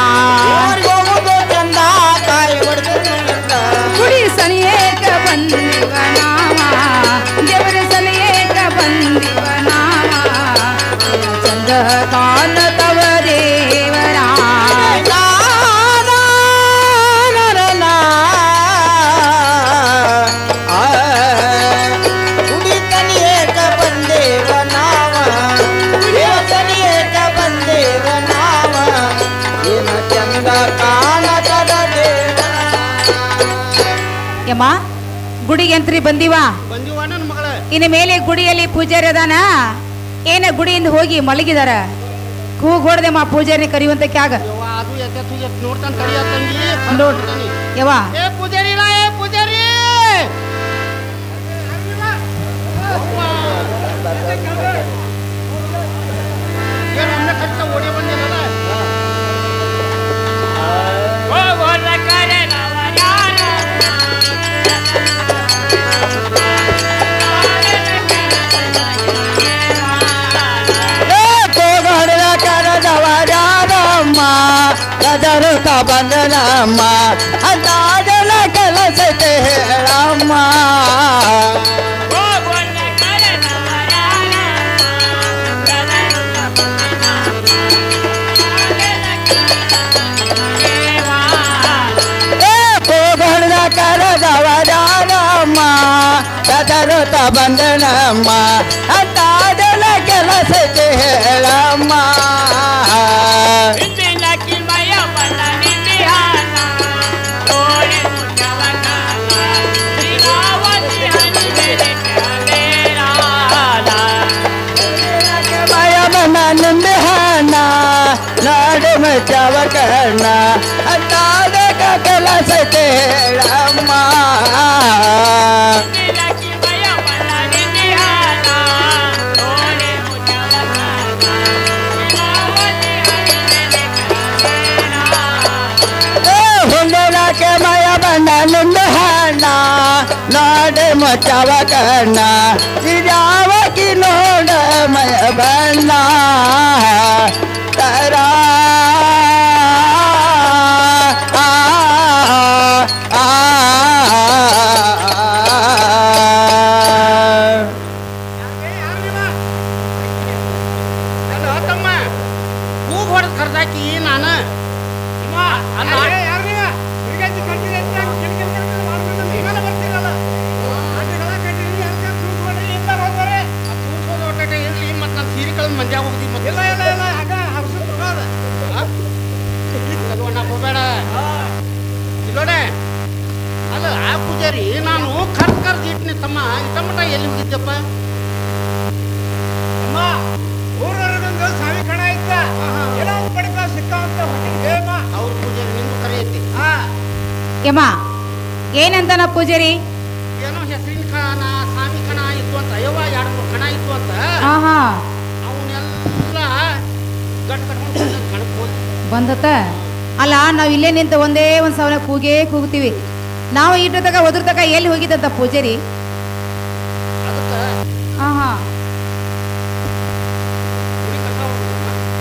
ಹೋಗುವುದು ಚಂದ ಕಾಯಿ ಒಡ್ಸುನು ಎಂದ. ಗುಡಿ ಸನಿಯೇಕ ಬಂದಿವ ನಾವ, ದೇವರ ಸನಿಯೇಕ ಬಂದಿವ ನಾವ, ಚಂದ ಕಾಣತವ ದೇವರ. ಗುಡಿ ತನಿಯೇಕ ಬಂದೇವ ನಾವ, ದೇವ ತನಿಯೇಕ ಬಂದೇವ ನಾವ, ಏನ ಚಂದ ಕಾಣತದ ದೇವ. ಯಮ್ಮ, ಗುಡಿಗೆ ಎಂತ್ರಿ ಬಂದಿವ. ಬಂದಿವ ನನ್ನ ಮಗಳ? ಇನ್ನು ಮೇಲೆ ಗುಡಿಯಲ್ಲಿ ಪೂಜಾರಿ ಅದಾನ. ಏನ ಗುಡಿಯಿಂದ ಹೋಗಿ ಮಲಗಿದಾರ. ಕೂಗ್ ಹೊಡೆದಮ್ಮ ಪೂಜಾರಿ ಕರಿಯುವಂತ ಕ್ಯಾಗ. ಯವ್ವ, ಅದು ಎತ್ತ ನೋಡ್ತಾನೆ ತಡಿಯ ತಂಗಿ. ನೋಡ್ತಾನೆ ಯವ್ವ. ಏ ಪೂಜಾರಿ ಇಲ್ಲ, ಏ ಪೂಜಾರಿ. ಏನು ಒಮ್ಮೆ ಕಟ್ಟ ಓಡಿ ಬಂದಿಲ್ಲ. ಕದರುತ್ತ ಬಂದನಮ್ಮ, ಅದಾದಲ ಕೆಲಸ ಹೇಳಮ್ಮ. ಕೋಗಣದ ಕರದವರಾನಮ್ಮ, ಕದರುತ್ತ ಬಂದನಮ್ಮ, ಅದಾದಲ ಕೆಲಸ ಹೇಳಮ್ಮ. ನಾಡು ಮಚ್ಚವ ಕರ್ಣ ಅದಾದ ಕೆಲಸ ಹೇಳಮ್ಮ. ಹುಂಡಲಕ್ಕೆ ಮಯ ಬಣ್ಣ ನಿಂದ ಹಣ್ಣ, ನಾಡು ಮಚ್ಚವ ಕರ್ಣ ಇದ್ಯಾವಕಿ ನೋಡ ಮಯ ಬಣ್ಣ. ಕರ್ದಾಕಿ ನಾನ ಮಂದ್ಯಾಗ ಹೋಗ್ತಿ. ಇಲ್ಲ ಇಲ್ಲ ಇಲ್ಲ ಪೂಜಾರಿ ನಾನು ಕರ್ಕರ್ದು ಇಟ್ನಿ ತಮ್ಮ ಇಟಮಟ ಎಲ್ಲಿ ಹೋಗಿದ್ದಪ್ಪ ಅಮ್ಮ ಊರೊಳಗೊಂದು ಸಾವಿ ಕಣ ಇತ್ತ ಏನೋ ಪಡಿಕ ಸಿಕ್ಕಾವಂತ ಹೊಟ್ಟಿಗೆ ಅವ್ರ ಪೂಜಾರಿ ನಿಮ್ದು ಕರೆ ಐತಿ ಯಮ್ಮ ಏನಂತಾನ ಪೂಜಾರಿ ಏನೋ ಹೆಸರಿನ ಕಣ ಸ್ವಾಮಿ ಕಣ ಇತ್ತು ಅಂತ ಅಯ್ಯವ್ವ 2-3 ಕಣ ಇತ್ತು ಅಂತ ಹಾ ಹಾ ಅವನ್ನೆಲ್ಲ ಗಂಟು ಕಟ್ಕೊಂಡು ಕಣಕ್ಕೆ ಹೋಗಿ ಬಂದತ್ತ ಅಲ್ಲ ನಾವ್ ಇಲ್ಲೇ ನಿಂತ ಒಂದೇ ಒಂದ್ ಸವನ ಕೂಗ್ತೀವಿ ನಾವು ಇಟ್ಟದಾಗ ಒದ್ರತಕ ಎಲ್ಲಿ ಹೋಗಿದ್ದಂತ ಪೂಜಾರಿ ಅದಕ್ಕೆ ಹಾ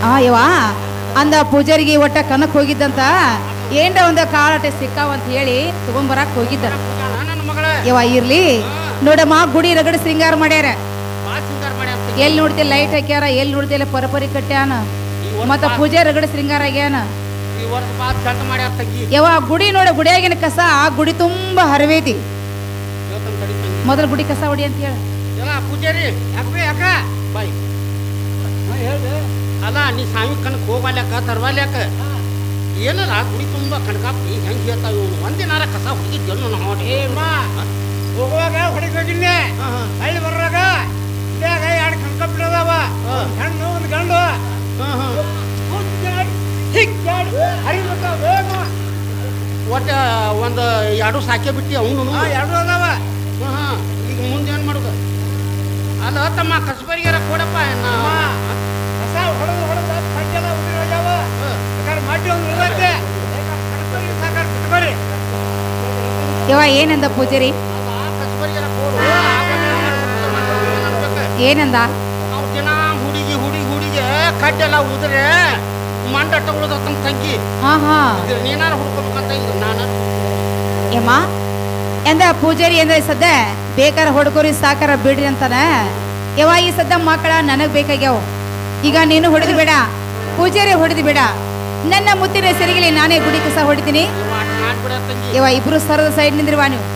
ಹಾ ಯವ್ವ ಅಂದ ಪೂಜಾರಿಗೆ ಒಟ್ಟ ಕನಕ್ ಹೋಗಿದ್ದಂತ ಏನ್ರ ಒಂದ ಕಾಳಟೆ ಸಿಕ್ಕಾವಂತ ಹೇಳಿ ತಗೊಂಬರಕ್ ಹೋಗಿದ್ದ ನನ್ನ ಮಗಳ ಯವ್ವ ಇರ್ಲಿ ನೋಡಮ್ಮ ಗುಡಿ ರಗಡ ಶೃಂಗಾರ ಮಾಡ್ಯಾರ ಭಾಳ ಸಿಂಗಾರ ಮಾಡಿ ಅಂತ ಎಲ್ಲಿ ನೋಡ್ತಿ ಲೈಟ್ ಹಾಕ್ಯಾರ ಎಲ್ಲಿ ನೋಡ್ತಿಲ್ಲ ಪರಪರಿ ಕಟ್ಟ್ಯಾನ ಮತ್ತ ಪೂಜೆ ರಗಡ ಶೃಂಗಾರ ಆಗ್ಯಾನ ಈ ವರ್ಷ ಭಾಳ ಚಂದ ಮಾಡಿ ಅಂತ ತಂಗಿ ಯವ್ವ ಗುಡಿ ನೋಡ ಗುಡಿಯಾಗಿನ ಕಸ ಆ ಗುಡಿ ತುಂಬಾ ಹರವೇತಿ ಹೇಳ್ತಾನೆ ತಡಿ ತಂಗಿ ಮೊದಲು ಗುಡಿ ಕಸ ಹೊಡಿ ಅಂತ ಹೇಳ ಎಲ್ಲ ಪೂಜಾರಿ ಯಾಕೆ ಯಾಕ ಬಾಯ್ ಹೇಳ್ದೆ ಅಲ್ಲ ನೀ ಸ್ವಾಮಿ ಕಣಕ್ಕೆ ಹೋಗ್ವಾಲ್ಯಾಕ ತರ್ವಾಲ್ಯಾಕ ಏನಲ್ಲ ಗುಡಿ ತುಂಬ ಕಣಕಾಪಿ ಹೆಂಗೆ ಹೇಳ್ತಾವ ಇವನು ಒಂದಿನಾರ ಕಸ ಹುಡುಗಿದ್ದೆನ್ನು ನೋಡಿ ಅಮ್ಮ ಹೋಗುವಾಗ ಹೊಡಿಗೆ ಹೋಗಿನ್ನೆ ಅಲ್ಲಿ ಬರ್ರಾಗ ಇದ್ಯಾಗ 2 ಕಣ್ಕ ಬಿಡೋದವ ಹೆಣ್ಣು ಒಂದು ಗಂಡು ಒಟ್ಟು ಒಂದು 2 ಸಾಕೆ ಬಿಟ್ಟು ಅವನು 2 ಅದಾವ ಈಗ ಮುಂದೆ ಏನು ಮಾಡೋದು ಅಲ್ಲ ತಮ್ಮ ಕಸಬರಿಗಾರ ಕೊಡಪ್ಪ ಕಸ ಹೊಡೆದು ಪಂಚದ ಉದ್ರಿ ಹೋಗ್ಯಾವ ಬೇಕಾದ್ರೆ ಮಡ್ಡಿ ಒಂದು ಇರ್ತೈತೆ ಸಾಕಾರ ಬಿಟ್ಕೊರಿ ಯವ್ವ ಏನಂದ ಪೂಜಾರಿ ಕಸಬರಿಗಾರ ಕೊಡು ಏನಂದ ನಾವು ದಿನ ಹುಡುಗಿ ಕಡ್ಡೆಲ್ಲ ಉದ್ರೆ ಮಂಡ ತಗೊಳ್ಳೋದತ್ತಂತ ತಂಗಿ ಹಾ ಹಾ ನೀನಾರು ಹುಡ್ಕೋಬೇಕಂತ ಇದ್ರು ನಾನು ಯಮ್ಮ ಎಂದ ಪೂಜಾರಿ ಎಂದ್ರೆ ಸದ್ದ ಬೇಕಾರ ಹೊಡ್ಕೋರಿ ಸಾಕಾರ ಬಿಡ್ರಿ ಅಂತಾನ ಯವ್ವ ಈ ಸದ್ದ ಮಕ್ಕಳ ನನಗ್ ಬೇಕಾಗ್ಯಾವ ಈಗ ನೀನು ಹೊಡೆದು ಬೇಡ ಪೂಜಾರಿ ಹೊಡೆದು ಬೇಡ ನನ್ನ ಮುತ್ತಿನ ಸೆರಿಗಿಲಿ ನಾನೇ ಗುಡಿ ಕಸ ಹೊಡಿತೀನಿ ಮಾಡ್ಬಿಡ ತಂಗಿ ಯವ್ವ ಇಬ್ರು ಸರದ ಸೈಡ್ ನಿಂದ್ರಿವಾ ನೀವು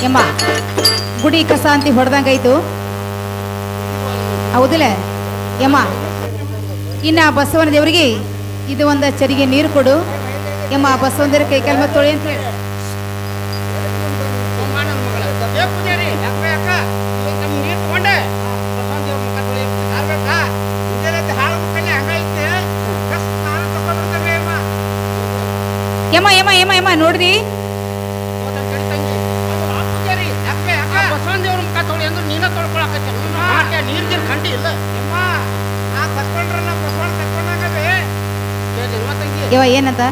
ಯಮ್ಮ ಗುಡಿ ಕಸ ಅಂತ ಹೊಡೆದಂಗಾಯ್ತು ಹೌದಿಲ್ಲ ಯಮ್ಮ ಇನ್ನ ಬಸವನ ದೇವರಿಗೆ ಇದು ಒಂದು ಚರಿಗೆ ನೀರು ಕೊಡು ಯಮ್ಮ ಬಸವನ ದೇವ್ರ ಕೈ ಕಾಲು ತೊಳಿ ಅಂತ ಹೇಳಿ ನನ್ನ ಮಗಳ ಏ ಪೂಜಾರಿ ಯಾಕ ಯಾಕ ನಮ್ಮ ನೀರು ತಗೊಂಡೆ ಬಸವನ ದೇವ್ರ ಮುಖ ತೊಳಿ ಆಗ್ಬೇಕಾ ಇದೆಲ್ಲ ಹಾಳು ಮುಖಲ್ಲಿ ಹಂಗೈತೆ ಕಸ್ ನಾನು ತಗೊಂಡ್ಬಿಡ್ತೇನೆ ಅಮ್ಮ ಯಮ್ಮ ಯಮ್ಮ ಯಮ್ಮ ಯಮ್ಮ ನೋಡ್ರಿ ಹೋದನ್ ಕಡಿ ತಂಗಿ ಪೂಜಾರಿ ಯಾಕ ಯಾಕ ಬಸವನ ದೇವ್ರ ಮುಖ ತೊಳಿ ಅಂದ್ರೆ ನೀನ ತೊಳ್ಕೊಳಕತ್ತೆ ನೀರ್ಗಿರ್ ಕಂಡಿ ಇಲ್ಲ ಅಮ್ಮ ನಾ ತಕೊಂಡ್ರೆ ನಮ್ಮ ಬಸವಣ್ಣ ತಕೊಂಡಾಗದೆ ತಂಗಿ ಯವ್ವ ಏನಂತ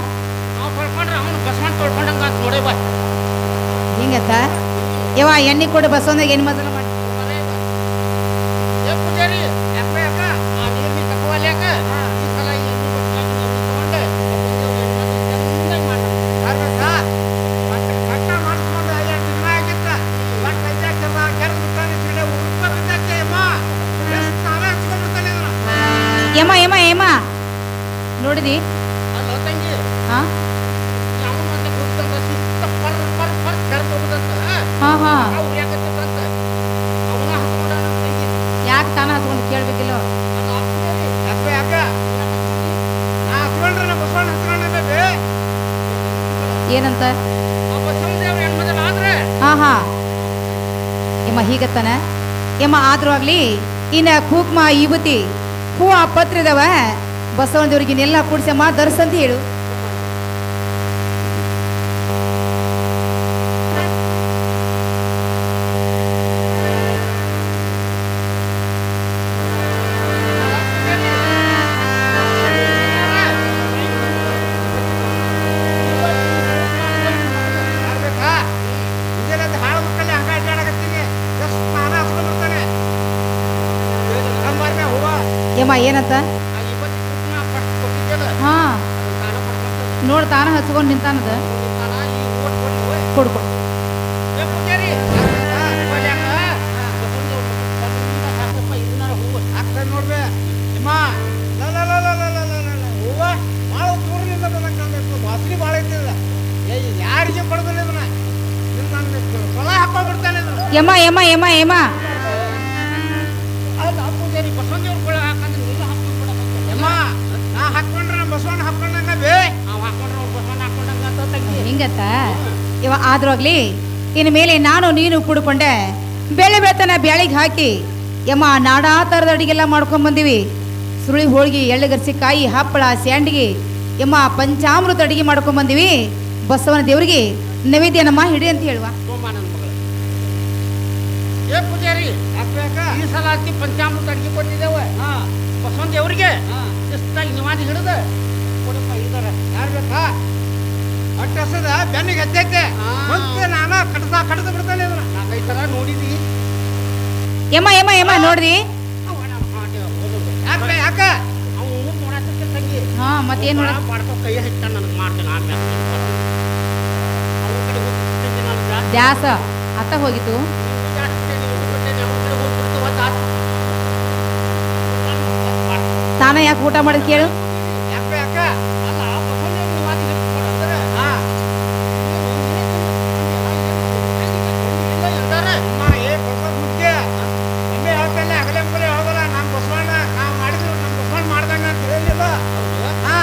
ನಾವು ತೊಳ್ಕೊಂಡ್ರೆ ಅವನು ಬಸವಣ್ಣ ತೊಳ್ಕೊಂಡಂಗ ಅಂತ ನೋಡಿ ಬಾ ಹಿಂಗತ್ತ ಯವ್ವ ಎಣ್ಣೆ ಕೊಡು ಬಸವನಿಗೆ ಎಣ್ಣೆ ಮೊದಲು ಮಾಡಿ ಏ ಪೂಜಾರಿ ಯಾಕ ಯಾಕ ಆ ನೀರು ನೀ ತಗೋಲ್ಯಾಕ ಈ ಸಲ ಎಣ್ಣೆ ತಗೊಂಡೆ ಆಗ್ಬೇಕಾ ಮತ್ತೆ ಕಟ್ಟ ಮಾಡಿಸ್ಕೊಂಡು 5 ದಿನ ಆಗಿತ್ತ ಮತ್ತೆ ಕೈಯಾಗ ಕೆರೆದು ಬಿಡ್ತಾನೆ ಸಿಡೆ ಉರುಪ ಬಿದ್ದಕ್ಕೆ ಅಮ್ಮ ಎಷ್ಟು ನಾವೇ ಹಚ್ಕೊಂಡ್ಬಿಡ್ತಾನೆ ಇದನ್ನ ಯಮ್ಮ ಯಮ್ಮ ಯಮ್ಮ ನೋಡಿದಿ ಅಲ್ಲ ತಂಗಿ ಹಾ ಯಾವ ಮತ್ತೆ ಕೂತಂತ ಸುತ್ತ ಪರ್ ಪರ್ ಪರ್ ಕರ್ಕೊಂಡ್ಬಿಟ್ಟಂತ ಹಾ ಹಾ ಉರಿಯಾಕತ್ತಂತ ಅವನ ಹತ್ಕೊಂಡ ತಂಗಿ ಯಾಕೆ ತಾನ ಹತ್ಕೊಂಡು ಕೇಳ್ಬೇಕಿಲ್ಲ ಅದು ಆಗ್ತದೆ ಯಾಕ ಯಾಕ ನಾ ಹಚ್ಕೊಂಡ್ರೆ ನಮ್ಮ ಬಸವಣ್ಣ ಹಚ್ಕೊಂಡೇ ಏನಂತ ಆ ಬಸವನ ದೇವ್ರ ಹೆಣ್ಮದಲ್ಲ ಆದ್ರೆ ಹಾ ಹಾ ಯಮ್ಮ ಹೀಗತ್ತಾನ ಯಮ್ಮ ಆದ್ರೂ ಆಗ್ಲಿ ಇನ್ನ ಕುಕ್ಮ ವಿಭೂತಿ ಹೂವ ಪತ್ರ ಇದಾವ ಬಸವನ ದೇವ್ರಿಗೆ ಇನ್ನೆಲ್ಲ ಕೂಡ್ಸಮ್ಮ ಧರಿಸಂತ ಹೇಳು ಆಗ್ಬೇಕಾ ಇದೆಲ್ಲ ಹಾಳು ಮಕ್ಕಳಲ್ಲಿ ಹಂಗ ಅಡ್ಡಾಡಕತ್ತೀನಿ ಎಷ್ಟು ನಾನು ಹಚ್ಕೊಂಡ್ಬಿಡ್ತಾನೆ ನಂಬರ್ನ ಹೂವ ಯಮ್ಮ ಏನಂತ ಆ ಇವತ್ತು ಕುಕ್ಮ ಫಸ್ಟ್ ಕೊಟ್ಟಿದ್ದಲ್ಲ ಹಾ ತಾನ ಪಡ್ಕೊಂತ ನೋಡ್ ತಾನ ಹಚ್ಕೊಂಡ್ ನಿಂತಾನದ ತಾನ ಈ ಓಟ್ ಕೊಟ್ಟು ಕೊಡ್ಕೊ ಏ ಪೂಜಾರಿ ಯಾಕ ಬಸವನ ದೇವ್ರ ಬಂದ ಹಾಕಪ್ಪ ಇದನ್ನಾರ ಹೂವು ಆಗ್ತದೆ ನೋಡ್ಬೆ ಅಮ್ಮ ಹೂವ ಭಾಳ ದೂರದಿಂದ ಬಂದಂಗೆ ಯಮ್ಮ ಯಮ್ಮ ಯಮ್ಮ ಯಮ್ಮ ಅದು ಪೂಜಾರಿ ಬಸವದೇವ್ರ ಕೊಳ ಹಾಕಂದ್ರೆ ನೀನು ಹಾಕ್ಕೊಂಡ್ಬಿಡಕ್ಕೆ ಯಮ್ಮ ನಾ ಹಾಕೊಂಡ್ರೆ ನಮ್ಮ ಬಸವಣ್ಣ ಹಾಕೊಂಡಂಗ ಬೇ ಅವ್ ಹಾಕೊಂಡ್ರೆ ಅವ್ರು ಬಸವಣ್ಣ ಹಾಕೊಂಡಂಗ ಅಂತ ತಂಗಿ ಹಿಂಗತ್ತ ಇವ ಆದ್ರೋಗ್ಲಿ ಇನ್ನು ಮೇಲೆ ನಾನು ನೀನು ಕೂಡ್ಕೊಂಡೆ ಬೇಳೆ ಬೆಳತನ ಬ್ಯಾಳಿಗೆ ಹಾಕಿ ಯಮ್ಮ ನಾಡಾ ಥರದ ಅಡಿಗೆಲ್ಲ ಮಾಡ್ಕೊಂಡ್ ಬಂದಿವಿ ಸುಳಿ ಹೋಳ್ಗಿ ಎಳ್ಳುಗರ್ಸಿ ಕಾಯಿ ಹಪ್ಪಳ ಸ್ಯಾಂಡಿಗೆ ಯಮ್ಮ ಪಂಚಾಮೃತ ಅಡಿಗೆ ಮಾಡ್ಕೊಂಡ್ ಬಂದಿವಿ ಬಸವನ ದೇವ್ರಿಗೆ ನೈವೇದ್ಯನಮ್ಮ ಹಿಡಿ ಅಂತ ಹೇಳುವ ಸೋಮ ನನ್ನ ಮಗಳು ಏ ಪೂಜಾರಿ ಹಾಕ್ಬೇಕ ಈ ಸಲ ಅತಿ ಪಂಚಾಮೃತ ಅಡಿಗೆ ಕೊಟ್ಟಿದ್ದೇವ ಬಸವನ ದೇವ್ರಿಗೆ ಶಿಸ್ತಾಗಿ ನಿವಾದಿ ಹಿಡಿದ ಕೊಡಪ್ಪ ಇದಾರ ಯಾರು ಬೇಕಾ ಹೊಟ್ಟೆ ಹಸದ ಬೆನ್ನಿಗೆ ಹತ್ತೈತೆ ಮತ್ತೆ ನಾನು ಕಡ್ದು ಬಿಡ್ತಾನೆ ಇದನ್ನ 4-5 ಸಲ ನೋಡಿದಿ ಯಮ್ಮ ಯಮ್ಮ ಯಮ್ಮ ನೋಡ್ರಿ ಯಾಕೆ ಯಾಕ ಅವ್ನು ನೋಡಕ್ಕೆ ತಂಗಿ ಹಾ ಮತ್ತೇನ್ ನೋಡ ಮಾಡ್ಕೊ ಕೈ ಹಚ್ಚ ನನಗೆ ಮಾಡ್ತೇನೆ ಆಮೇಲೆ ಅವ್ರ ಕಡೆ ಹೋಗ್ತೀನಿ ನಾನು ಜಾಸ್ತಿ ದ್ಯಾಸ ಅತ್ತ ಹೋಗಿತ್ತು ತಾನ ಯಾಕೆ ಊಟ ಮಾಡಿದ್ ಕೇಳು ಯಾಕೆ ಯಾಕ ಅಲ್ಲ ಬಸವಣ್ಣನ ನಿವಾದಿ ಹಿಡಿಸ್ಕೊಡಂದ್ರೆ ಹಾ ಅಮ್ಮ ಏ ಬಸವ ಮುಖ್ಯ ಒಮ್ಮೆ ಹೇಳ್ತಲ್ಲ ಹಗಲೆಂಬಲೆ ಹೋಗಲ್ಲ ನಮ್ಮ ಬಸವಣ್ಣ ನಾವು ಮಾಡಿದ್ರು ನಮ್ಮ ಬಸವಣ್ಣ ಮಾಡ್ದಂಗ ಅಂತ ಹೇಳಿಲ್ಲ ಹಾ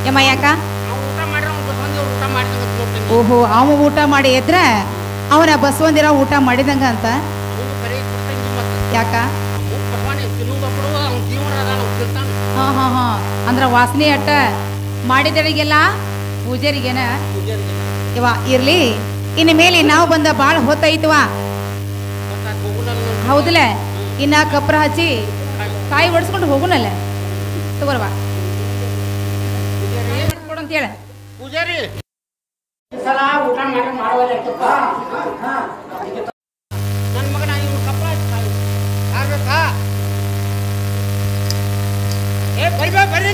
ಯಮ್ಮ ಯಾಕ ನಾವು ಊಟ ಮಾಡ್ರೆ ಅವ್ನು ಬಸವಣ್ಣದೇವ್ರು ಊಟ ಮಾಡಿದಂಗೆ ನೋಡ್ತೀನಿ ಓಹೋ ಅವ ಊಟ ಮಾಡಿ ಎದ್ರ ಅವನ ಬಸವಂದಿರ ಊಟ ಮಾಡಿದಂಗ ಅಂತ ಅವನು ಕರೆ ಕೊಡ್ತಂಗಿ ಮತ್ತೆ ಯಾಕ ಅವ್ನು ಬಸವಣ್ಣ ತಿನ್ನೋದೊಬ್ಬರು ಅವ್ನ ಜೀವನ ಅದ ನಾವು ತಿಂತಾನೆ ಹಾ ಹಾ ಹಾ ಅಂದ್ರ ವಾಸನೆ ಅಟ್ಟ ಮಾಡಿದವರಿಗೆಲ್ಲ ಪೂಜಾರಿಗೆನ ಪೂಜಾರಿಗೆ ಇವ ಇರ್ಲಿ ಇನ್ನು ಮೇಲೆ ನಾವು ಬಂದ ಬಾಳ ಹೊತ್ತಾಯ್ತವ ಗೊತ್ತಾಗ ಹೋಗುನಲ್ಲ ಹೌದಲ್ಲ ಇನ್ನ ಕಪ್ರ ಹಚ್ಚಿ ಕಾಯಿ ಒಡ್ಸ್ಕೊಂಡು ಹೋಗುನಲ್ಲ ತಗೋರ್ವಾ ಕೊಡು ಅಂತ ಹೇಳ ಪೂಜಾರಿ ಈ ಸಲ ಊಟ ಮಾಡಿ ಮಾಡುವಲ್ಲಪ್ಪ ನನ್ನ ಮಗನ ಇವ್ನು ಕಪ್ಪಳ ಆಗ್ಬೇಕಾ ಏ ಬರ್ಬೇ ಬರ್ರಿ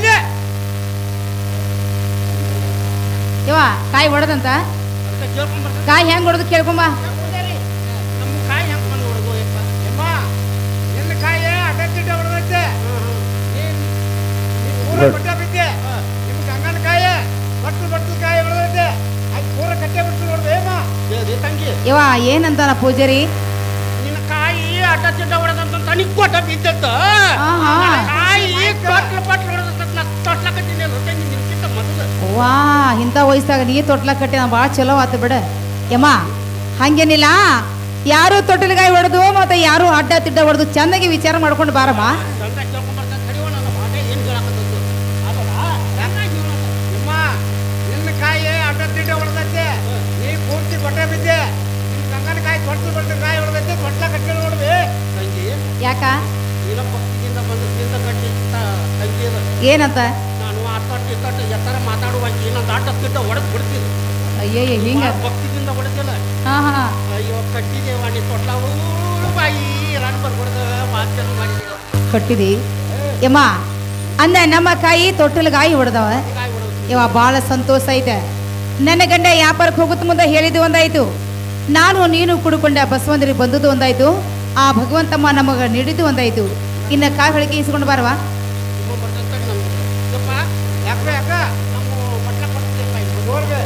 ಇವ ಕಾಯಿ ಒಡದಂತ ಅದಕ್ಕೆ ಕೇಳ್ಕೊಂಡ್ ಬರ್ತಾನೆ ಕಾಯಿ ಹೆಂಗ್ ಹೊಡೆದು ಕೇಳ್ಕೊಂಬ ಪೂಜಾರಿ ನಮ್ಮ ಕಾಯಿ ಹೆಂಗೆ ಬಂದು ಹೊಡೆದು ಯಪ್ಪ ಯಮ್ಮ ನಿನ್ನ ಕಾಯಿ ಅಡ್ಡ ಹೊಡೆದೈತೆ ನೀನ್ ಪೂರ ಬಟ್ಟ ಬಿದ್ದೆ ನಿಮ್ಮ ಗಂಗನ ಕಾಯಿ ಬಟ್ಟು ಕಾಯಿ ಹೊಡೆದೈತೆ ಅದು ಪೂರ ಕಟ್ಟೆ ಬಿಟ್ಟು ನೋಡ್ದೆ ಏಮ್ಮ ಏ ತಂಗಿ ಇವ ಏನಂತಾನ ಪೂಜಾರಿ ನಿನ್ನ ಕಾಯಿ ಅಡ್ಡ ತಿಡ್ಡ ಹೊಡೆದಂತ ತನಿಗೆ ಕೊಟ್ಟ ಬಿದ್ದತ್ತ ಆಹಾ. ಕಾಯಿ ಪಟ್ಲು ಹೊಡೆದಂತ ತೊಟ್ಲ ಕಟ್ಟಿನಿ ತಂಗಿ ನಿನ್ಕಿಂತ ಮೊದಲು ವಾ ಇಂಥ ವಯಸ್ಸಾಗ ನೀ ತೊಟ್ಲ ಕಟ್ಟಿ ನಾ ಭಾಳ ಚಲೋ ಆತು ಬಿಡ ಯಮ್ಮ ಹಂಗೇನಿಲ್ಲ ಯಾರು ತೊಟ್ಟಲಗಾಯಿ ಹೊಡೆದು ಮತ್ತೆ ಯಾರು ಅಡ್ಡ ತಿಡ್ಡ ಹೊಡೆದು ಚೆನ್ನಾಗಿ ವಿಚಾರ ಮಾಡ್ಕೊಂಡು ಬಾರಮ್ಮ ಗಂಗ ಕೇಳ್ಕೊಂಬರ್ತಾನೆ ಕಡಿಯೋಣ ನಮ್ಮ ಮಾತೆ ಏನು ಕೇಳಕತ್ತದ್ದು ಅದಲ್ಲ ಯಾಕಾಗಿ ಯಮ್ಮ ನಿನ್ನ ಕಾಯಿ ಅಡ್ಡ ತಿಡ್ಡ ಹೊಡೆದೈತೆ ನೀ ಪೂರ್ತಿ ಬಟ್ಟೆ ಬಿದ್ದೆ ನಿಮ್ಮ ಗಂಗನ ಕಾಯಿ ಬಟ್ಟು ಕಾಯಿ ಹೊಡೆದೈತೆ ತೊಟ್ಲ ಕಟ್ಟಿ ನೋಡ್ವಿ ತಂಗಿ ಯಾಕ ನೀನ ಭಕ್ತಿಯಿಂದ ಬಂದು ತಿಂದ ಕಟ್ಟಿ ತಂಗಿ ಅದ ಏನಂತ ನಾನು ಆ ತೊಟ್ಟು ಈ ತೊಟ್ಟು ಎತ್ತರ ಮಾತಾಡುವಾಗ ಇನ್ನೊಂದು ಅಡ್ಡ ತಿಡ್ಡ ಹೊಡೆದು ಬಿಡ್ತೀನಿ ಅಯ್ಯಯ್ಯ ಹಿಂಗ ಭಕ್ತಿದಿಂದ ಹೊಡೆದಿಲ್ಲ ಹಾ ಹಾ ಅಯ್ಯೋ ಕಟ್ಟಿದೆ ವಾಣಿ ತೊಟ್ಲ ಬಾಯಿ ರನ್ ಬರ್ಕೊಡ್ದ ಮಾತನ್ನು ಮಾಡಿದ್ದೀರ ಕಟ್ಟಿದಿ ಯಮ್ಮ ಅಂದ ನಮ್ಮ ಕಾಯಿ ತೊಟ್ಟಲಗಾಯಿ ಹೊಡೆದವ ಕಾಯಿ ಹೊಡೆದು ಇವ ಭಾಳ ಸಂತೋಷ ಐತೆ ನನ್ನ ಗಂಡ ವ್ಯಾಪಾರಕ್ಕೆ ಹೋಗುತ್ತ ಮುಂದೆ ಹೇಳಿದ್ದು ಒಂದಾಯ್ತು ನಾನು ನೀನು ಕುಡ್ಕೊಂಡ ಬಸವಂದರಿಗೆ ಬಂದದ್ದು ಒಂದಾಯ್ತು ಆ ಭಗವಂತಮ್ಮ ನಮಗ ನೀಡಿದ್ದು ಒಂದಾಯ್ತು ಇನ್ನ ಕಾಯಿ ಹೊಳಿಗೆ ಇಸ್ಕೊಂಡು ಬಾರವಾ ನಿಮ್ಮ ಬರ್ತಂತ ನಮ್ಗೆ ಯಪ್ಪ ಯಾಕೆ ಯಾಕ ನಮ್ಮ ಬಟ್ಲ ಕೊಡ್ತಿಲ್ಲ ನೋಡ್ಬೇ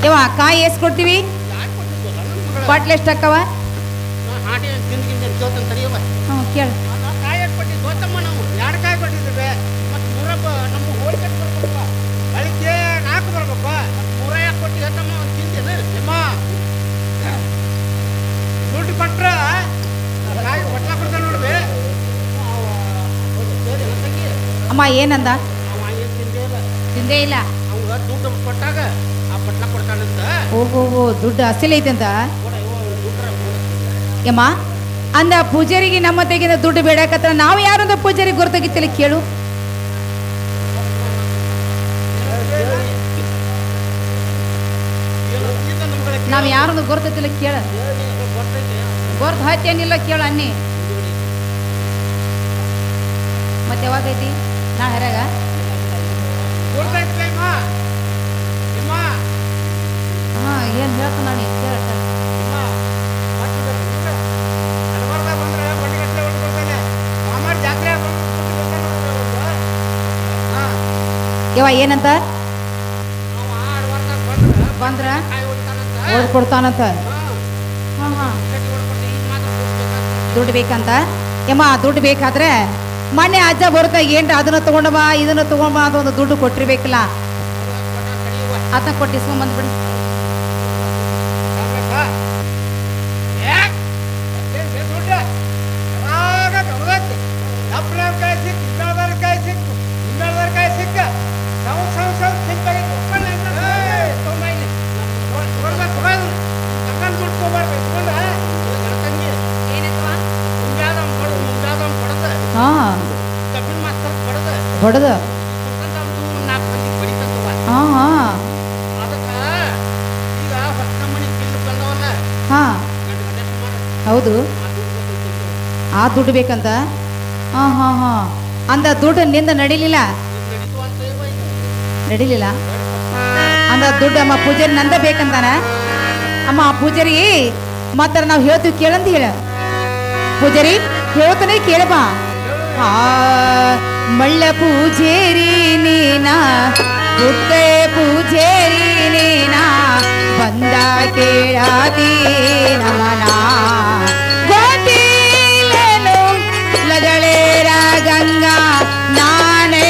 ಯವ ಕಾಯಿ ಎಸ್ ಕೊಡ್ತೀವಿ ಯಾರು ಕೊಟ್ಟಿದ್ವಲ್ಲ ನನ್ನ ಮಗಳ ಬಾಟ್ಲಿ ಎಷ್ಟು ಅಕ್ಕವ ಹಾಟೆ ತಿಂದ್ಗಿಂದ ಕೇಳ್ತಾನೆ ತಡೆಯವ ಹ್ಞೂ ಕೇಳು ಕಾಯಿ ಕೊಟ್ಟಿದ್ದು ಗೊತ್ತಮ್ಮ ನಾವು ಎರಡು ಕಾಯಿ ಕೊಟ್ಟಿದ್ವಿ ಮತ್ತು ಮೂರಬ್ಬ ನಮ್ಮ ಹೋಳಿಗೆ ಬರ್ಬೇಕಪ್ಪ ಬೆಳಿಗ್ಗೆ 4 ಬರ್ಬೇಕು ಮೂರ ಯಾಕೆ ಕೊಟ್ಟು ಹೇಳ್ತಮ್ಮ ತಿಂದೇನು ಯಮ್ಮ ದುಡ್ಡು ಕೊಟ್ರ ಕಾಯಿ ಹೊಟ್ಲ ಕೊಡ್ತಾನೆ ನೋಡ್ಬಿ ಸರಿ ತಂಗಿ ಅಮ್ಮ ಏನಂದ ಅವ ಏನು ತಿಂದೇ ಇಲ್ಲ ತಿಂದೇ ಇಲ್ಲ ಅವಂಗ ದುಡ್ಡು ಕೊಟ್ಟಾಗ ಆ ಬಟ್ಲ ಕೊಡ್ತಾನಂತ ಓಹೋ ದುಡ್ಡು ಅಸಲಿ ಐತಂತ ಕೊಡ ದುಡ್ಡ್ರ ಯಮ್ಮ ಅಂದ ಪೂಜಾರಿಗೆ ನಮ್ಮ ತೆಗಿದ ದುಡ್ಡು ಬೇಡಕತ್ರ ನಾವು ಯಾರೊಂದು ಪೂಜಾರಿಗೆ ಗುರುತಾಗಿತ್ತಿಲ್ಲ ಕೇಳು ನಾವು ಯಾರೊಂದು ಗುರುತಿಲ್ಲ ಕೇಳ ಗುರ್ತು ಹತ್ತೇನಿಲ್ಲ ಕೇಳು ಅನ್ನಿ ಮತ್ತೆ ಯಾವಾಗೈತಿ ನಾ ಹೆರಾಗ ಕೊಡ್ತೈತೆ ಯಮ್ಮ ಯಮ್ಮ ಹಾ ಏನ್ ಹೇಳ್ತಾನ ನಾನು ಕೇಳಟ್ಟ ಯಮ್ಮ ಹಲವಾರ್ದಾಗ ಬಂದ್ರೆ ಬಡ್ಡಿಗಟ್ಟಲೆ ಹೊಟ್ಟು ಕೊಡ್ತಾನೆ ಮಾಮಾರ್ ಜಾತ್ರೆ ಯವ ಏನಂತ ಅವ 6 ವಾರದಾಗ ಬಂದ್ರೆ ಬಂದ್ರ ಕಾಯಿ ಹೊಡಿತಾನಂತ ಓದ್ ಕೊಡ್ತಾನಂತ ಹಾ ಹಾ ಕಟ್ಟಿ ಹೊಡ್ಕೊಟ್ಟು ಈಗ ಮಾತ್ರ ದುಡ್ಡು ಬೇಕಂತ ಯಮ್ಮ ದುಡ್ಡು ಬೇಕಾದ್ರೆ ಮೊನ್ನೆ ಅಜ್ಜ ಬರುತ್ತೆ ಏನ್ರ ಅದನ್ನ ತಗೊಂಡ ಬಾ ಇದನ್ನ ತಗೊಂಡ್ ಬಾ ಅಂತ ಒಂದು ದುಡ್ಡು ಕೊಟ್ಟಿರ್ಬೇಕಲ್ಲ ಅದನ್ನ ಕೊಟ್ಟು ಇಸ್ಕೊಂಡ್ ಬಂದ್ಬಿಡಿ ಹಾ ಬಡದ ಹಾ ಹಾ ಹಾ ಹೌದು ಆ ದುಡ್ಡು ಬೇಕಂತ ಹಾ ಹಾ ಹಾ ಅಂದ ದುಡ್ಡು ನಿಂದ ನಡಿಲಿಲ್ಲ ನಡಿಲಿಲ್ಲ ಅಂದ ದುಡ್ಡು ಅಮ್ಮ ಪೂಜಾರಿ ನಂದ ಬೇಕಂತಾನ ಅಮ್ಮ ಪೂಜಾರಿ ಮಾತ್ರ ನಾವು ಹೇಳ್ತೀವಿ ಕೇಳಂತ ಹೇಳ ಪೂಜಾರಿ ಹೇಳ್ತಾನೆ ಕೇಳಬಾ ಹಾ ಮಳ್ಳ ಪೂಜೇರಿ ನೀನಾ ಬುದ್ಧೆ ಪೂಜೇರಿ ನೀನಾ ಬಂದ ಕೇಳಾದಿ ನಮನ ಗೋತಿಲೇನು ಲಗಳೇರ ಗಂಗಾ ನಾನೇ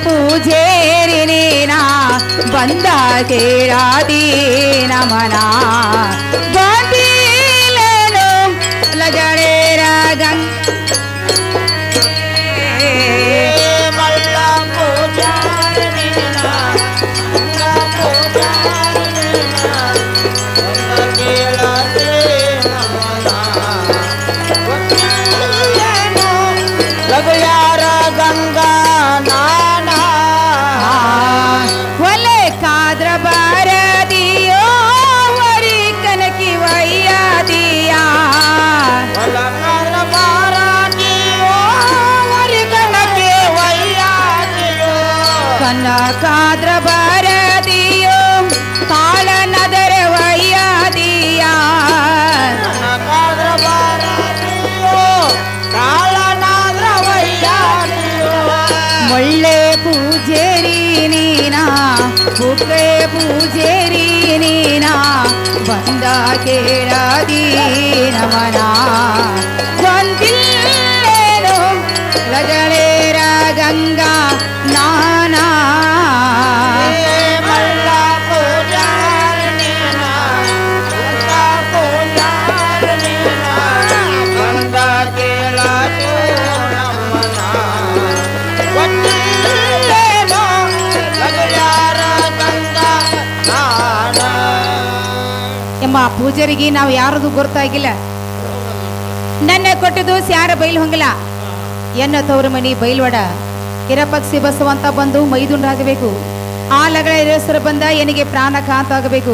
ಪೂಜೇರಿ ನೀನಾ ಬಂದ ಕೇಳಾದಿ ನಮನ ಬಂದಿಲೇನು ಲಗಳೇರ ಗಂಗಾ ಒಲೆ ಕಾದ್ರ ಬಾರದಿಯೋ ವರಿ ಕನಕಿ ವಯ್ಯಾದಿಯಾ ಕನಕಾದ್ರ ಬಾರದಿಯೋ ಕಾಲ ನದರ ವಯ್ಯಾದಿಯಾ ಒಳ್ಳೆ ಪೂಜೇರಿ ನೀನಾ ಬುಕ್ಕೆ ಪೂಜೇರಿ ನೀನಾ ಬಂದ ಕೇಳಾದಿ ನಮನ ಬಂದಿಲ್ಲೇನು ಲಗಳೇರ ಗಂಗಾ ನಾನಾ ಎಮ್ಮ ಪೂಜಾರಿಗೆ ನಾವು ಯಾರದು ಗೊತ್ತಾಗಿಲ್ಲ ನನ್ನ ಕೊಟ್ಟಿದ್ದು ಸ್ಯಾರ ಬೈಲ್ ಹೊಂಗಲ ಎನ್ನ ತವ್ರ ಮನಿ ಬೈಲ್ವಡ ಕಿರಪಕ್ಷಿ ಬಸವಂತ ಬಂದು ಮೈದುಂಡಾಗಬೇಕು ಆ ಲಗಳೇರ ಹೆಸರು ಬಂದ ಎನಿಗೆ ಪ್ರಾಣ ಕಾಂತ ಆಗಬೇಕು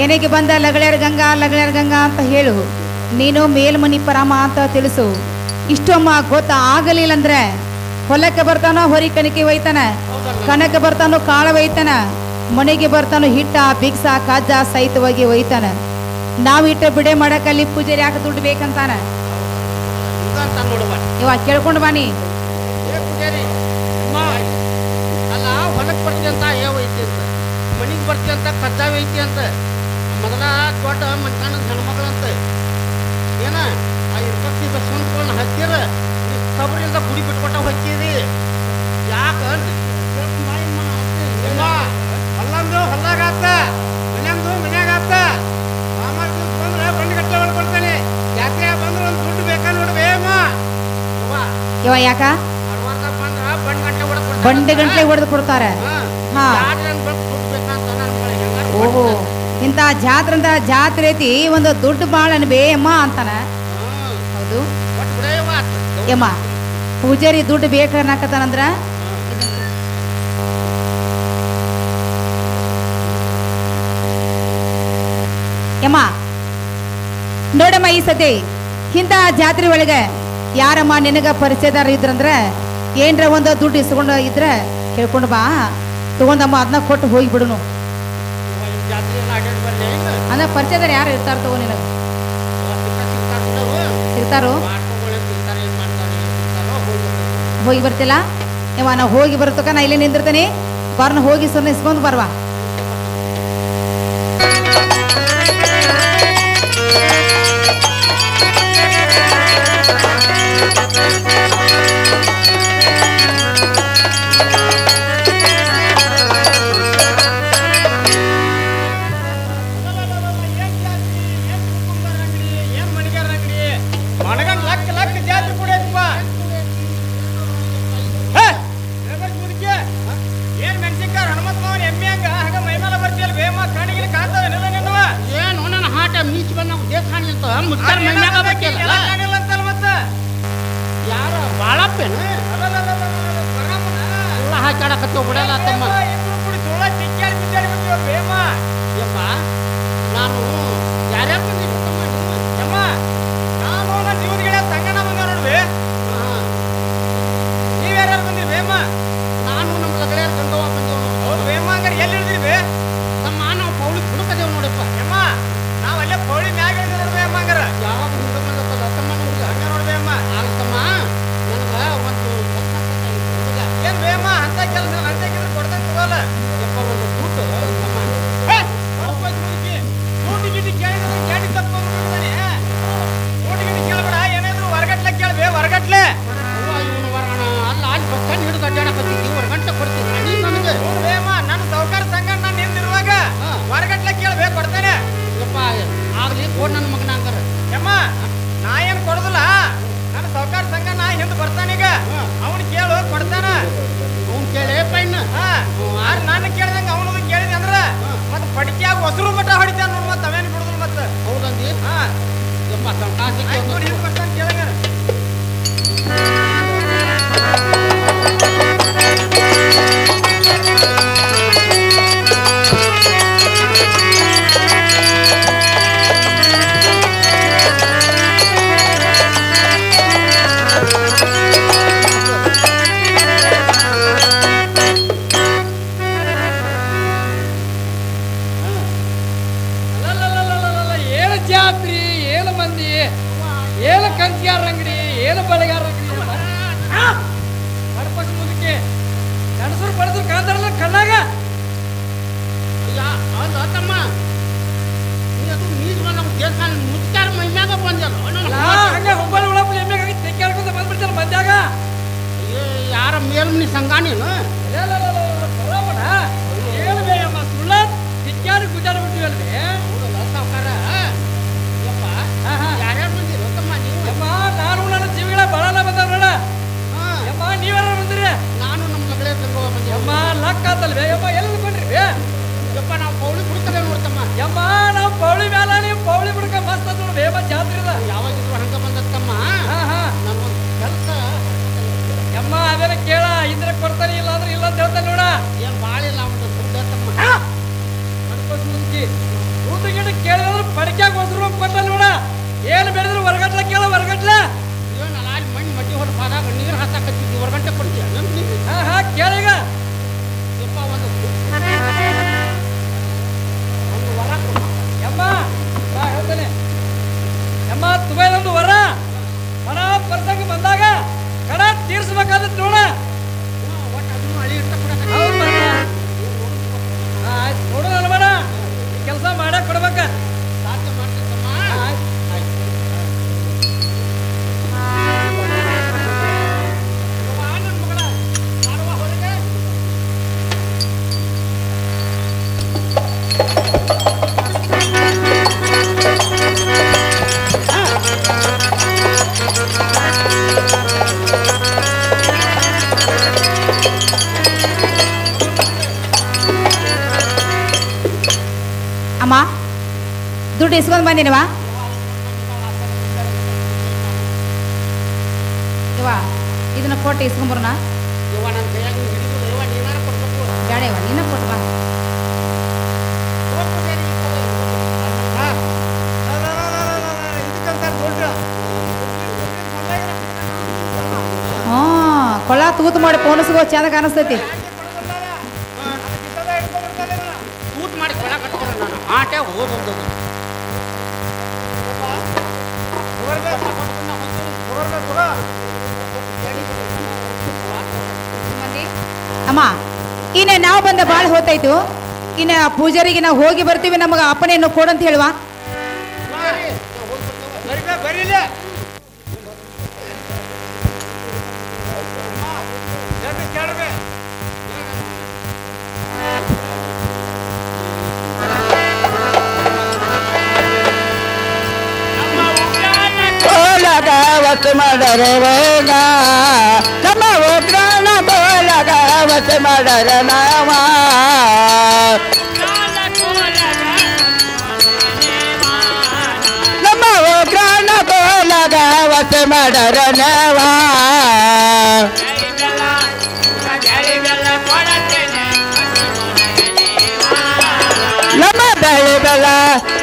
ಎನಿಗೆ ಬಂದ ಲಗಳೇರ ಗಂಗಾ ಅಂತ ಹೇಳು ನೀನು ಮೇಲ್ಮನಿ ಪರಾಮ ಅಂತ ತಿಳಿಸು ಇಷ್ಟೊಮ್ಮ ಗೊತ್ತ ಆಗಲಿಲ್ಲ ಅಂದ್ರೆ ಹೊಲಕ್ಕೆ ಬರ್ತಾನೋ ಹೊರಿ ಕಣಕ್ಕೆ ಒಯ್ತಾನ ಕಣಕ್ಕೆ ಬರ್ತಾನೋ ಕಾಳ ಒಯ್ತಾನ ಮನೆಗೆ ಬರ್ತಾನೋ ಹಿಟ್ಟ ಬಿಕ್ಸ ಕಜ್ಜ ಸಹಿತವಾಗಿ ಒಯ್ತಾನ ನಾವ್ ಇಟ್ಟ ಬಿಡೆ ಮಾಡಕ್ಕಲ್ಲಿ ಪೂಜಾರಿ ಯಾಕೆ ದುಡ್ಡು ಬೇಕಂತಾನ ಇವಾಗ ಕೇಳ್ಕೊಂಡು ಬಾನಿ ಅಲ್ಲ ಹೊಲಕ್ಕೆ ಬರ್ತಿ ಅಂತ ಯಾವ ಐತಿ ಅಂತ ಮನಿಗೆ ಬರ್ತಿ ಅಂತ ಕಜ್ಜಾವ ಐತಿ ಅಂತ ಮೊದಲ ದೊಡ್ಡ ಮನ್ಕಾನ ಹೆಣ್ಮಕ್ಳಂತ ಏನ ಆ ಇರ್ಪತ್ತಿ ಬಸ್ಕೊಂಡ್ಕೊಂಡು ಹತ್ತಿರ ಸಬರಿಂದ ಗುಡಿ ಬಿಟ್ಕೊಟ್ಟ ಹಚ್ಚಿದಿ ಯಾಕ ಹೊಲ್ಲಂದು ಹೊಲ್ಲಾಗತ್ತ ಮನ್ಯಾಂದು ಮನ್ಯಾಗತ್ತ ಬಂದ್ರೆ ಬಂದು ಕಟ್ಟ ಹೊಡ್ಕೊಳ್ತಾನೆ ಯಾಕೆ ಬಂದ್ರೆ ಒಂದು ದುಡ್ಡು ಬೇಕಾ ನೋಡ್ಬೇಮ್ಮ ಇವ ಯಾಕ ಅಡ್ವಾರ್ದಾಗ ಬಂದ್ರ ಬಂಡ್ ಗಂಟೆ ಹೊಡ್ಕೊಡ್ತಾನೆ ಬಂಡೆ ಗಂಟ್ಲೆ ಹೊಡೆದು ಕೊಡ್ತಾರೆ. ಹಾ ಓಹೋ ಇಂಥ ಜಾತ್ರೆ ಐತಿ ಒಂದು ದುಡ್ಡು ಬಾಳ ಅನ್ಬೇ ಅಮ್ಮ ಅಂತಾನ. ಹೌದು ಯಮ್ಮ ಪೂಜಾರಿ ದುಡ್ಡು ಬೇಕನ್ನಕತ್ತಾನಂದ್ರ ಯಮ್ಮ ನೋಡಮ್ಮ ಈ ಸತಿ ಇಂಥ ಜಾತ್ರೆ ಒಳಗೆ ಯಾರಮ್ಮ ನಿನಗ ಪರಿಚಯದಾರ ಇದ್ರಂದ್ರ ಏನ್ರ ಒಂದು ದುಡ್ಡು ಇಸ್ಕೊಂಡು ಇದ್ರ ಕೇಳ್ಕೊಂಡು ಬಾ ತಗೊಂಡಮ್ಮ ಅದನ್ನ ಕೊಟ್ಟು ಹೋಗಿ ಬಿಡುನು. ಅಂದ್ರ ಪರಿಚಯದಾರ ಯಾರು ಇರ್ತಾರ ತಗೋ ನಿನಗ ಸಿಗ್ತಾರೋ ಹೋಗಿ ಬರ್ತಿಲ್ಲ ಯಮ್ಮ ನಾ ಹೋಗಿ ಬರ್ತಕ ನಾ ಇಲ್ಲೇ ನಿಂದಿರ್ತೇನೆ ಬರ್ನ ಹೋಗಿ ಸುಮ್ಮನೆ ಇಸ್ಕೊಂಡು ಬರ್ವಾ. ನಾನು ಯಾರ್ಯಾರು ಬಂದಿಮ್ಮ ನಾನು ನನ್ನ ಜೀವನಗಳ ಸಂಗಣ ಬಂದ ನೋಡ್ವಿ. ನೀವ್ಯಾರ್ಯಾರು ಬಂದಿರಿ ಬೇಮ? ನಾನು ನಮ್ಮ ಲಗಳೆಯರ್ ಗಂಗವ್ವ ಬಂದೇವ್. ಹೌದು ಬೇಮ ಹಂಗಾರೆ ಎಲ್ಲಿ ಹಿಡಿದ್ರಿ ನಮ್ಮ ನಾವು ಪೌಳಿ ಹುಡುಕದೇವ್ ನೋಡಪ್ಪ. ಯಮ್ಮ ನಾವು ಅಲ್ಲೇ ಪೌಳಿ ಮ್ಯಾಗ ಹಿಡಿದು ನೋಡ್ಬೇ ಅಮ್ಮ ಹಂಗಾರ ಯಾವಾಗ ಹುಡುಗ ಬಂದತ್ತಲ್ಲ ತಮ್ಮ ಹುಡುಗ ಹಂಗ ನೋಡ್ಬೇ ಅಮ್ಮ. ಆಗತ್ತಮ್ಮ ನನಗ ಒಂದು ಏನ್ ಬೇಮ ಅಂತ ಕೆಲಸ ನಂತೆ ಕೊಡ್ತಾನೆ ತಗೋಲ್ಲ ಯಪ್ಪ ಒಂದು ದುಡ್ಡು ತಮ್ಮ ಗಾಡಿ ತಪ್ಪಿದ್ದಾನೆ. ಊಟಿಗೆ ಕೇಳಬೇಡ ಏನಾದ್ರು ಹೊರಗಟ್ಲೆ ಕೇಳ್ಬೇ ಹೊರಗಟ್ಲೆ ಅಲ್ಲ ಅಲ್ಲಿ ಬಸ್ ಸ್ಟ್ಯಾಂಡ್ ಹಿಡಿದು ಅಡ್ಡಾಡಕತ್ತಿದ್ದಿ ಹೊರಗಂಟೆ ಕೊಡ್ತೀನಿ ನೀನು ನನಗೆ ನೋಡ್ಬೇಮ್ಮ ನನ್ನ ಸೌಕಾರ ಸಂಘ ನಾನು ನಿಂದಿರುವಾಗ ಹೊರಗಟ್ಲೆ ಕೇಳ್ಬೇ ಕೊಡ್ತೇನೆ ಯಪ್ಪ ಆಗ್ಲಿ ಕೊಡ್ ನನ್ನ ಮಗನ ಹಂಗಾರ ಯಮ್ಮ ನಾ ಏನು ಕೊಡೋದಿಲ್ಲ ನನ್ನ ಸೌಕಾರ ಸಂಘ ನಾ ಹಿಂದೆ ಬರ್ತಾನೀಗ ಅವನು ಕೇಳು ಕೊಡ್ತಾನ ಅವ್ನು ಕೇಳೇಪ್ಪ ಇನ್ನು ನಾನು ಕೇಳಿದಂಗೆ ಅವನದು ಕೇಳಿದೆ ಅಂದ್ರೆ ಮತ್ತೆ ಪಡಿಕೆಯಾಗ ಹೊಸರು ಮಟ್ಟ ಹೊಡಿತಾನ ನೋಡು ಮತ್ತೆ ಅವೇನು ಬಿಡುದಿಲ್ಲ ಮತ್ತೆ ಹೌದಂದಿ ಯಪ್ಪ ಕಾಸಿಗೆ ಬರ್ತಾನೆ ಕೇಳಂಗಾರ ಏನು ಕಂಚಿಗಾರ ಅಂಗಡಿ ಏನು ಬಳೆಗಾರ ಅಂಗಡಿ ಬಡಪಸ್ ಮುದುಕಿ ಗಣಸರು ಬಡದ್ರು ಕಾಂತಾರಲ್ಲ ಕಣ್ಣಾಗ ಅಲ್ಲ ತಮ್ಮ ನೀನು ನಮ್ಮ ದೇವಸ್ಥಾನ ಮುಚ್ಚಾರ ಮೈಮ್ಯಾಗ ಬಂದಲ್ಲ ಹಂಗೆ ಹುಬ್ಬಳ್ಳಿ ಉಳಪ್ಪಲ್ಲಿ ಎಮ್ಮೆಗಾಗಿ ತೆಕ್ಕಾಡ್ಕೊಂತ ಬಂದ್ಬಿಡ್ತಾರ ಮಂದ್ಯಾಗ ಯಾರ ಮೇಲ್ಮನಿ ಸಂಘ ನೀನು ಏನು ಬೇಯಮ್ಮ ಸುಳ್ಳ ತಿಕ್ಕಾಡಿ ಗುಜಾರ ಬಿಟ್ಟಿವಲ್ರಿ ಸಾವುಕಾರ ಯಪ್ಪ ಯಾರ್ಯಾರು ಬಂದಿರೋ ತಮ್ಮ ನೀವು ಯಮ್ಮ ನಾನು ನನ್ನ ಜೀವಿಗಳ ಬಹಳ ಬಂದಾರ ನೋಡ ಯಮ್ಮ ನೀವ್ಯಾರ ಬಂದಿರಿ ನಾನು ನಮ್ಮ ಮಗಳೇ ಗಂಗವ್ವ ಬಂದಿ ಯಮ್ಮ ಲಕ್ಕ ಆತಲ್ವೇ ಯಮ್ಮ ಎಲ್ಲಿ ಬಂದ್ರಿ ಯಪ್ಪ ನಾವು ಪೌಳಿ ಬಿಡ್ತದೆ ನೋಡ್ತಮ್ಮ ಯಮ್ಮ ನಾವು ಪೌಳಿ ಮ್ಯಾಲ ನೀವು ಪೌಳಿ ಬಿಡ್ಕ ಮಸ್ತ್ ಅದ ನೋಡಿ ಬೇಮ ಜಾತ್ರೆ ಇದ ಯಾವಾಗಿದ್ರು ಹಂಗ ಬಂದತ್ತಮ್ಮ ನಮ್ಮೊಂದು ಕೆಲಸ ಯಮ್ಮ ಅದೇನ ಕೇಳ ಇದ್ರೆ ಕೊಡ್ತಾನೆ ಇಲ್ಲ ಅಂದ್ರೆ ಇಲ್ಲ ಅಂತ ಹೇಳ್ತಾನೆ ನೋಡ ಏನು ಭಾಳ ಇಲ್ಲ ಅವನು ದುಡ್ಡತ್ತಮ್ಮ ಊಟಗಿಡ ಕೇಳಿದ್ರೆ ಪಡಿಕ್ಯಾಗ ಹೊಸರು ಕೊಟ್ಟ ನೋಡ ಏನು ಬೆಳೆದ್ರು ಹೊರಗಟ್ಲ ಕೇಳ ಹೊರಗಟ್ಲ ಏನಲ್ಲ ಅಲ್ಲಿ ಮಣ್ಣು ಮಡ್ಡಿ ಹೊರ ಬಾದಾಗ ನೀರು ಹಾಕತ್ತಿದ್ವಿ ಹೊರಗಂಟೆ ಕೊಡ್ತೀಯ ಕೇಳೀಗ ಯಪ್ಪ ಒಂದು ವರ ಯಮ್ಮ ಹೇಳ್ತಾನೆ ಯಮ್ಮ ತುಬೈದೊಂದು ವರ ಮನ ಪ್ರಸಂಗ ಬಂದಾಗ ಕಡ ತೀರ್ಸ್ಬೇಕಾದತ್ ನೋಡ ಒಟ್ಟು ಅದನ್ನು ಹಳಿ ಇರ್ತ ಕೊಡಕ್ಕೆ ಆಯ್ತು ನೋಡೋಣ ಬೇಡ ಕೆಲಸ ಮಾಡಕ್ ಕೊಡ್ಬೇಕ ಸಾಧ್ಯ ಮಾಡ್ತಕ್ಕಮ್ಮ ನನ್ನ ಮಗಳ ಮಾಡುವ ಹೊರಗೆ ಬಂದಿನವಾ ಇವ ಇದನ್ನ ಕೊಟ್ಟು ಇಸ್ಕೊಂಬರ್ನ ಇವ ನನ್ನ ಕೈಯಾಗ ಹಿಡಿದು ಇವ ನೀನಾರ ಕೊಡ್ಬೇಕು ಬೇಡ ಇವ ನೀನ ಕೊಟ್ಟು ಬಾ ಹಾ ಕೊಳ್ಳ ತೂತು ಮಾಡಿ ಪೋಣಸ್ಗೋ ಚಂದ ಕಾಣಿಸ್ತೈತಿ ಊಟ ಮಾಡಿ ಕೊಳ ಕಟ್ಕೊಂಡು ನಾನು ಆಟೆ ಓದೋದು ಅಮ್ಮ ಇನ್ನ ನಾವು ಬಂದ ಭಾಳ ಹೊತ್ತಾಯ್ತು ಇನ್ನ ಪೂಜಾರಿಗೆ ನಾವು ಹೋಗಿ ಬರ್ತೀವಿ ನಮಗೆ ಅಪ್ಪನೇನು ಕೊಡಂತ ಹೇಳುವ ಬರೀಲ್ಲ ವಸ ಮಾಡರೆ ವೇಗ ನಮ್ಮ ಉಗ್ರಾಣ ಬೋಲಗ ವಸ ಮಾಡರ ನಾಮ ನಮ್ಮ ಉಗ್ರಾಣ ಬೋಲಗ ವಸ ಮಾಡರ ನಾಮ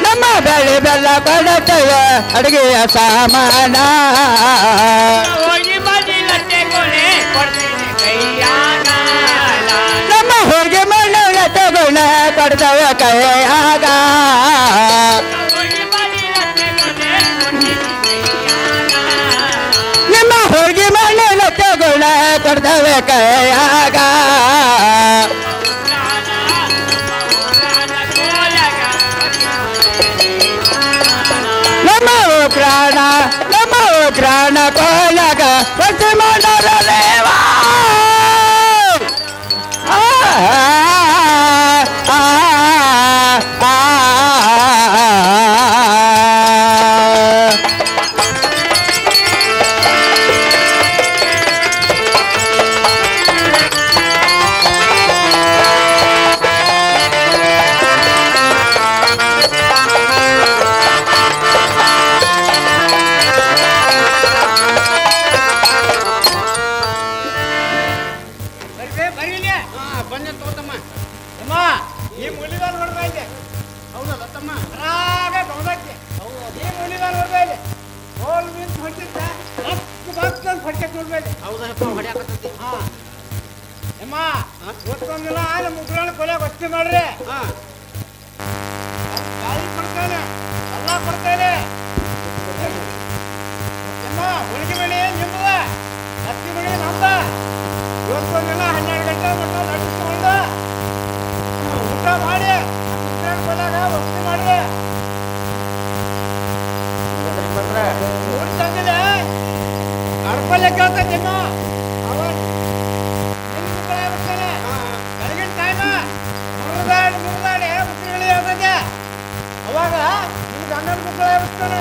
ನಮ್ಮ ಬೆಳೆ ಬೆಲ್ಲ ಕೊಡುತ್ತೇವೆ ಅಡುಗೆಯ ಸಾಮಾನ ನಮ್ಮ ಹೋಗಿ ಮಣ್ಣ ತಗೊಂಡ ಕೊಡ್ತೇವೆ ಕೈಯಾಗ ನಿಮ್ಮ ಹೋಗಿ ಮಣ್ಣ ತಗೊಂಡ ಕೊಡ್ತೇವೆ ಕೈಯಾಗ ಪ್ರಾಣ ಕೋಲಗ ವಸ ಮಾಡರ ದೇವಾ ಮಾಡ್ರಿ ಗಾಳಿ ಕೊಡ್ತಾನೆ ಎಲ್ಲ ಕೊಡ್ತೇನೆ ಹುಡುಗಿ ಮಣಿ ನಿಮ್ಮದ ಹತ್ತಿ ಮಣಿ ನಮ್ದ ಇವತ್ತೊಂದಿನ 12 ಗಂಟೆ ಮಟ್ಟ ನಡೆಸಿಕೊಂಡು ಊಟ ಮಾಡಿ ಕೊಲಾಗ ವಸ್ತು ಮಾಡ್ರಿ ನೋಡಿ ತಂದಿದೆ ಅಡ್ಪಲ್ಲೆ ಕೇಳ್ತಾನೆ ಇನ್ನು ಅವ ಬೆಳಗಿನ ಟೈಮ ಮುಗ್ದಾಡಿ ಮುಕ್ಕಳಿ ಹೇಳ್ತದೆ ಅವಾಗ ನಿಮ್ ಗಂಡನ ಮುಕ್ಕಳ ಬಿಡ್ತಾನೆ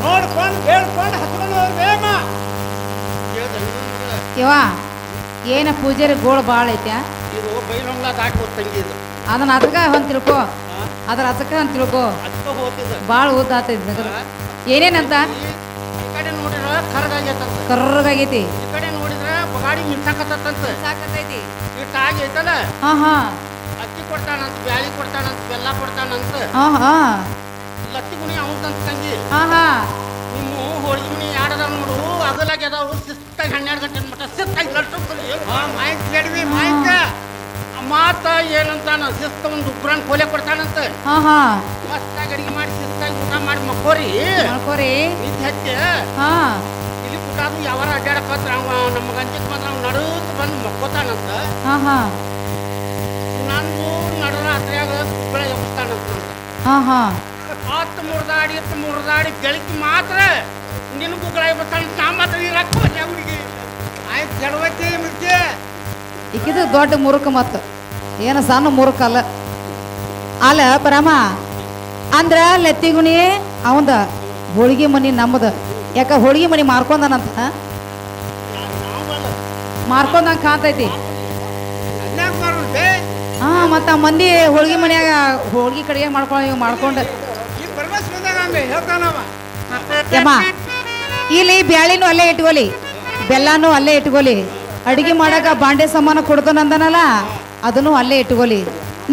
ನೋಡ್ಕೊಂಡು ಬೇಡ್ಕೊಂಡು ಹತ್ಕೊಂಡು ಹೋಗ್ಬೇಮ ಇವ ಏನ ಪೂಜಾರಿ ಗೋಳು ಭಾಳ ಐತೆ ಇದು ಬೈಲೊಂಗ್ಲ ದಾಟಿ ಹೋದ್ ತಂಗಿ ಇದು ಅದನ್ನ ಅದಕ್ಕ ಅಂತ ತಿಳ್ಕೊ ಅದ್ರ ಅದಕ್ಕ ಅಂತ ತಿಳ್ಕೊ ಅದಕ್ಕೆ ಹೋಗ್ತಿದ್ದ ಭಾಳ ಉದ್ದ ಆಗ್ತೈತಿ ಏನೇನಂತ ಈ ಕಡೆ ನೋಡಿದ್ರ ಕರ್ಗಾಗೈತಂತ ಕರ್ರಗಾಗೈತಿ ಈ ಕಡೆ ನೋಡಿದ್ರ ಬಗಾಡಿ ಮಿಂಚಾಕತ್ತಂತ ಸಾಕತ್ತೈತಿ ಇಟ್ಟು ಆಗೈತಲ್ಲ ಹಾ ಹಾ ಅಕ್ಕಿ ಕೊಡ್ತಾನಂತ ಬ್ಯಾಳಿ ಕೊಡ್ತಾನಂತ ಬೆಲ್ಲ ಕೊಡ್ತಾನಂತ ಹಾ ಹಾ ಲತ್ತಿ ಗುಣಿ ಅವಂತಂತ ತಂಗಿ ಹಾ ಹಾ ನಿಮ್ಮ ಹೋಳಿಗೆ ಮನಿ ಯಾಡದಾವ ನೋಡು ಅಗಲಾಗಿ ಅದಾವು ಶಿಸ್ತಾಗಿ 12 ಗಂಟೆ ಮಟ್ಟ ಶಿಸ್ತಾಗಿ ಲಟ್ಟಿ ಮಾಹಿತಿ ಕೇಳಿವಿ ಮಾಹಿತ ಮಾತ ಏನಂತಾನ ಶಿಸ್ತ ಒಂದು ಉಗ್ರನ್ ಕೊಲೆ ಕೊಡ್ತಾನಂತ ಹಾ ಹಾ ಮಸ್ತಾಗಿ ಅಡಿಗೆ ಮಾಡಿ ಶಿಸ್ತಾಗಿ ಊಟ ಮಾಡಿ ಮಕ್ಕೋರಿ ಮಾಡ್ಕೋರಿ ನಿಂತ ಹಚ್ಚೆ ಹಾ ಇಲ್ಲಿ ಕುಟಾದು ಯಾವಾರ ಅಡ್ಡಾಡಕತ್ರ ಅವ ನಮ್ಮ ಗಂಜಿಕ್ ಬಂದ್ರೆ ಅವ್ನು ನಡುಕ್ ಬಂದು ಮಕ್ಕೋತಾನಂತ ಹಾ ಹಾ ನಂದು ನಡರಾತ್ರಿಯಾಗ ಕುಕ್ಕಳ ಎಬ್ಬಿಸ್ತಾನಂತ ಹಾ ಹಾ ಹತ್ತು ಮುರಿದಾಡಿ ಬೆಳಗ್ಗೆ ಮಾತ್ರ ನಿನ್ನ ಕುಕ್ಕಳ ಎಬ್ಬಿಸ್ತಾನ ನಾ ಮಾತ್ರ ಇರಕ್ಕ ಹುಡುಗಿ ಆಯ್ತು ಕೆಡವತ್ತಿ ಮುಂಚೆ ಈಕಿದು ದೊಡ್ಡ ಮುರುಕ ಮತ್ತ ಏನು ಸಣ್ಣ ಮುರುಕ ಅಲ್ಲ ಅಲ್ಲ ಪರಮ ಅಂದ್ರ ಲತ್ತಿಗುಣಿ ಅವಂದ ಹೋಳಿಗೆ ಮನಿ ನಮ್ಮದ ಯಾಕ ಹೋಳಿಗೆ ಮನಿ ಮಾರ್ಕೊಂಡನಂತ ಮಾರ್ಕೊಂಡಂಗೆ ಕಾಣ್ತೈತಿ ಅನ್ನಾಗ ಮಾಡ್ಬಿಟ್ಟೆ ಹಾ ಮತ್ತ ಮಂದಿ ಹೋಳಿಗೆ ಮನ್ಯಾಗ ಹೋಳಿಗೆ ಕಡೆಗೆ ಮಾಡ್ಕೊಂಡು ಈ ಪರಮೇಶ್ ಬಂದಾಗ ಹಂಗೆ ಹೇಳ್ತಾನವ. ಯಮ್ಮ ಇಲ್ಲಿ ಬ್ಯಾಳಿನೂ ಅಲ್ಲೇ ಇಟ್ಕೊಲಿ, ಬೆಲ್ಲನೂ ಅಲ್ಲೇ ಇಟ್ಕೊಲಿ, ಅಡಿಗೆ ಮಾಡಾಕ ಬಾಂಡೆ ಸಾಮಾನ ಕೊಡ್ತಾನಂದನಲ್ಲ ಅದನ್ನು ಅಲ್ಲೇ ಇಟ್ಕೊಲಿ.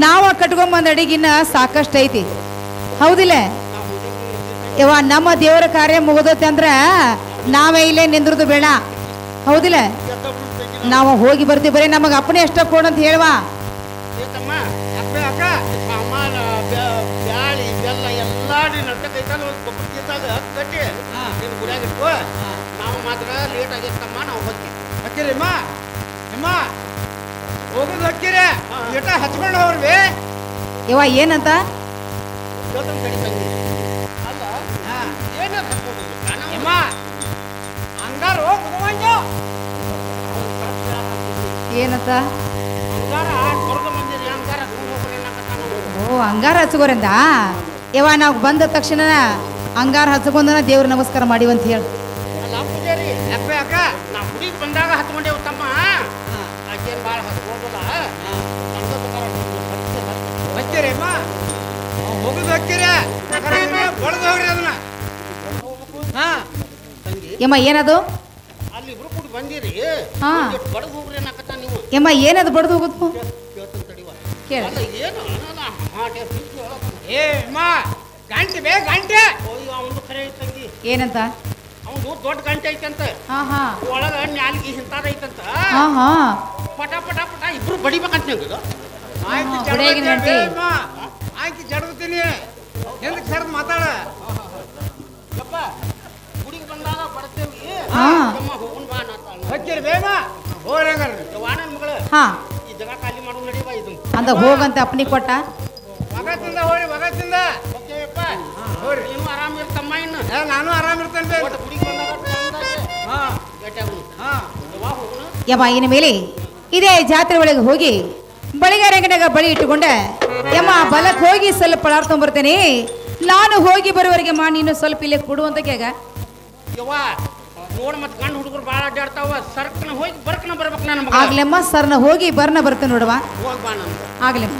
ನಾವು ಕಟ್ಕೊಂಬಂದ್ ಅಡಿಗಿನ ಸಾಕಷ್ಟು ಐತಿ, ಹೌದಿಲ್ಲ ಯವ್ವ? ನಮ್ಮ ದೇವರ ಕಾರ್ಯ ಮುಗಿದತ್ತೆ ಅಂದ್ರ ನಾವೇ ಇಲ್ಲೇ ನಿಂದ್ರದು ಬೇಡ, ಹೌದಿಲ್ಲ? ನಾವು ಹೋಗಿ ಬರ್ತೀವಿ, ಬರೀ ನಮಗೆ ಅಪ್ಪನೇ ಅಷ್ಟ ಕೊಡಂತ ಹೇಳುವ. ಏಕಮ್ಮ ಅಪ್ಪ ಅಕ್ಕ ಸಾಮಾನ ಬ್ಯಾಳಿ ಬೆಲ್ಲ ಎಲ್ಲ ನಟ್ಟಕೈತಲ್ಲ ಒಂದು ಗೊಬ್ಬರ ಚೀಲ್ದಾಗ ಕಟ್ಟಿ ನಿನ್ನ ಗುಡಿಯಾಗ ಇಟ್ಕೋ. ನಾವು ಮಾತ್ರ ಲೇಟ್ ಆಗೈತಮ್ಮ, ನಾವು ಹೋಗ್ತೀವಿ. ಹಕ್ಕಿರಿ ಅಮ್ಮ ಅಮ್ಮ ಹೋಗುದು ಹಕ್ಕಿರಿ ಇಟ ಹಚ್ಕೊಂಡು ಹೋಗ್ರಿ. ಯವ್ವ ಏನಂತ? ಜೋತನ್ ಕಡಿ ತಂಗಿ ಅಲ್ಲ ಏನಾದ್ರು ಹಾಕೊಂಡು ಅಮ್ಮ ಹಂಗಾರು ಮುಗವಂಜ ಏನಂತ? ಹಂಗಾರ ಹೊರಗೆ ಬಂದಿರಿ, ಹಂಗಾರ ಹಾಕೊಂಡು ಹೋಗ್ರಿ ಅನ್ನಕತ್ತಾನ. ಓ ಅಂಗಾರ ಹಚ್ಕೋರಿಂದ ಯವ್ವ ನಾವು ಬಂದ ತಕ್ಷಣ ಅಂಗಾರ ಹಚ್ಕೊಂಡನ ದೇವ್ರ ನಮಸ್ಕಾರ ಮಾಡಿವಂತ ಹೇಳಿ. ಅಲ್ಲ ಪೂಜಾರಿ ಅಪ್ಪ ಅಕ್ಕ ನಾ ಹುಡುಗಿ ಬಂದಾಗ ಹತ್ಕೊಂಡೇವು ತಮ್ಮ. ಆಕೇನು ಭಾಳ ಹತ್ಕೊಂಡಲ್ಲ, ಹಕ್ಕಿರಿ ಅಮ್ಮ ಹೋಗುದು ಹಕ್ಕಿರಿ ಬಡ್ದು ಹೋಗ್ರಿ ಅದನ್ನ. ಹಾ ತಂಗಿ ಯಮ್ಮ ಏನದು? ಅಲ್ಲಿ ಇಬ್ರು ಕೂಡ ಬಂದಿರಿ, ಹಾ. ಬಡದು ಹೋಗ್ರಿ ಅನ್ನಕತ್ತ ನೀವು. ಯಮ್ಮ ಏನದು ಬಡ್ದು ಹೋಗುದು? ಕೇಳ್ತಾನೆ ತಡಿವ. ಕೇಳ. ಅಲ್ಲ ಏನು ಅನ್ನಲ್ಲ, ಹಾಟೆ ಬಿಟ್ಟು ಹೇಳೋದು. ಏ ಅಮ್ಮ ಗಂಟೆ ಬೇ ಗಂಟೆ. ಅಯ್ಯೋ ಅವನು ಖರೆ ಐತೆ ತಂಗಿ, ಏನಂತ? ಅವನು ದೊಡ್ಡ ಗಂಟೆ ಐತಂತ, ಹಾ ಹಾ ಒಳಗ ನ್ಯಾಲಿಗೆ ಹಿಂತಾದ ಐತಂತ. ಹಾ ಹಾ ಪಟ ಪಟ ಪಟ ಇಬ್ರು ಬಡಿಬೇಕಂತ ನೀವು. ಆಯ್ತು ಹುಡುಗಿನ ಗಂಟೆ. ಆಯ್ತು ಜಡಗುತ್ತೀನಿ ಎಂದಕ್ಕೆ ಸರ್ ಮಾತಾಡ. ಯಪ್ಪ ಗುಡಿಗೆ ಬಂದಾಗ ಬರ್ತೇವಿ, ಹಾ. ಯಮ್ಮ ಹೋಗುನ್ ಬಾ ಅನ್ನತ್ತಾಳ. ಹಕ್ಕಿರಿ ಬೇಮ ಹೋಗ್ರಿ ಹಂಗಾರ್ರಿ. ವಾಣನ್ ಮಗಳ ಹಾ ಈ ಜಗ ಖಾಲಿ ಮಾಡು ನಡಿವಾ ಇದು. ಅಂದ ಹೋಗಂತ ಅಪ್ಪನಿ ಕೊಟ್ಟ. ಮಗತ್ತಿಂದ ಹೋಗ್ರಿ ಮಗತ್ತಿಂದ ಓಕೆಯಪ್ಪ, ಹೋಗ್ರಿ. ನೀನು ಆರಾಮ ಇರ್ತಮ್ಮ. ಇನ್ನು ಏ ನಾನು ಆರಾಮ್ ಇರ್ತೇನೆ ಬೇ. ಒಟ್ಟು ಗುಡಿಗೆ ಬಂದಾಗ ಹಾ ಗಟ್ಟಾಗುನು ಹಾ ವಾ ಹೋಗುನು. ಯಮ್ಮ ಇನ್ನು ಮೇಲೆ ಇದೇ ಜಾತ್ರೆ ಒಳಗೆ ಹೋಗಿ ಬಳಿಗಾರಂಗನಾಗ ಬಳಿ ಇಟ್ಟುಕೊಂಡೆ ಯಮ್ಮ ಬಲಕ್ಕೆ ಹೋಗಿ ಸ್ವಲ್ಪ ಪಳಾರ್ ತೊಗೊಂಬರ್ತೇನೆ. ನಾನು ಹೋಗಿ ಬರುವವರೆಗೆ ಮಾ ನೀನು ಸ್ವಲ್ಪ ಇಲ್ಲೇ ಕೊಡು ಅಂತ ಕೇಗ. ಯವ್ವ ನೋಡ್ ಮತ್ ಗಂಡ ಹುಡುಗರು ಭಾಳ ಅಡ್ಡಾಡ್ತಾವ, ಸರ್ಕನ ಹೋಗಿ ಬರ್ಕನ ಬರ್ಬೇಕು ನನ್ನ ಮಗ. ಆಗ್ಲೆಮ್ಮ ಸರ್ನ ಹೋಗಿ ಬರ್ನ ಬರ್ತೇನೆ ನೋಡುವ. ಹೋಗ್ ಬಾ ನಮ್ದು. ಆಗ್ಲೆಮ್ಮ.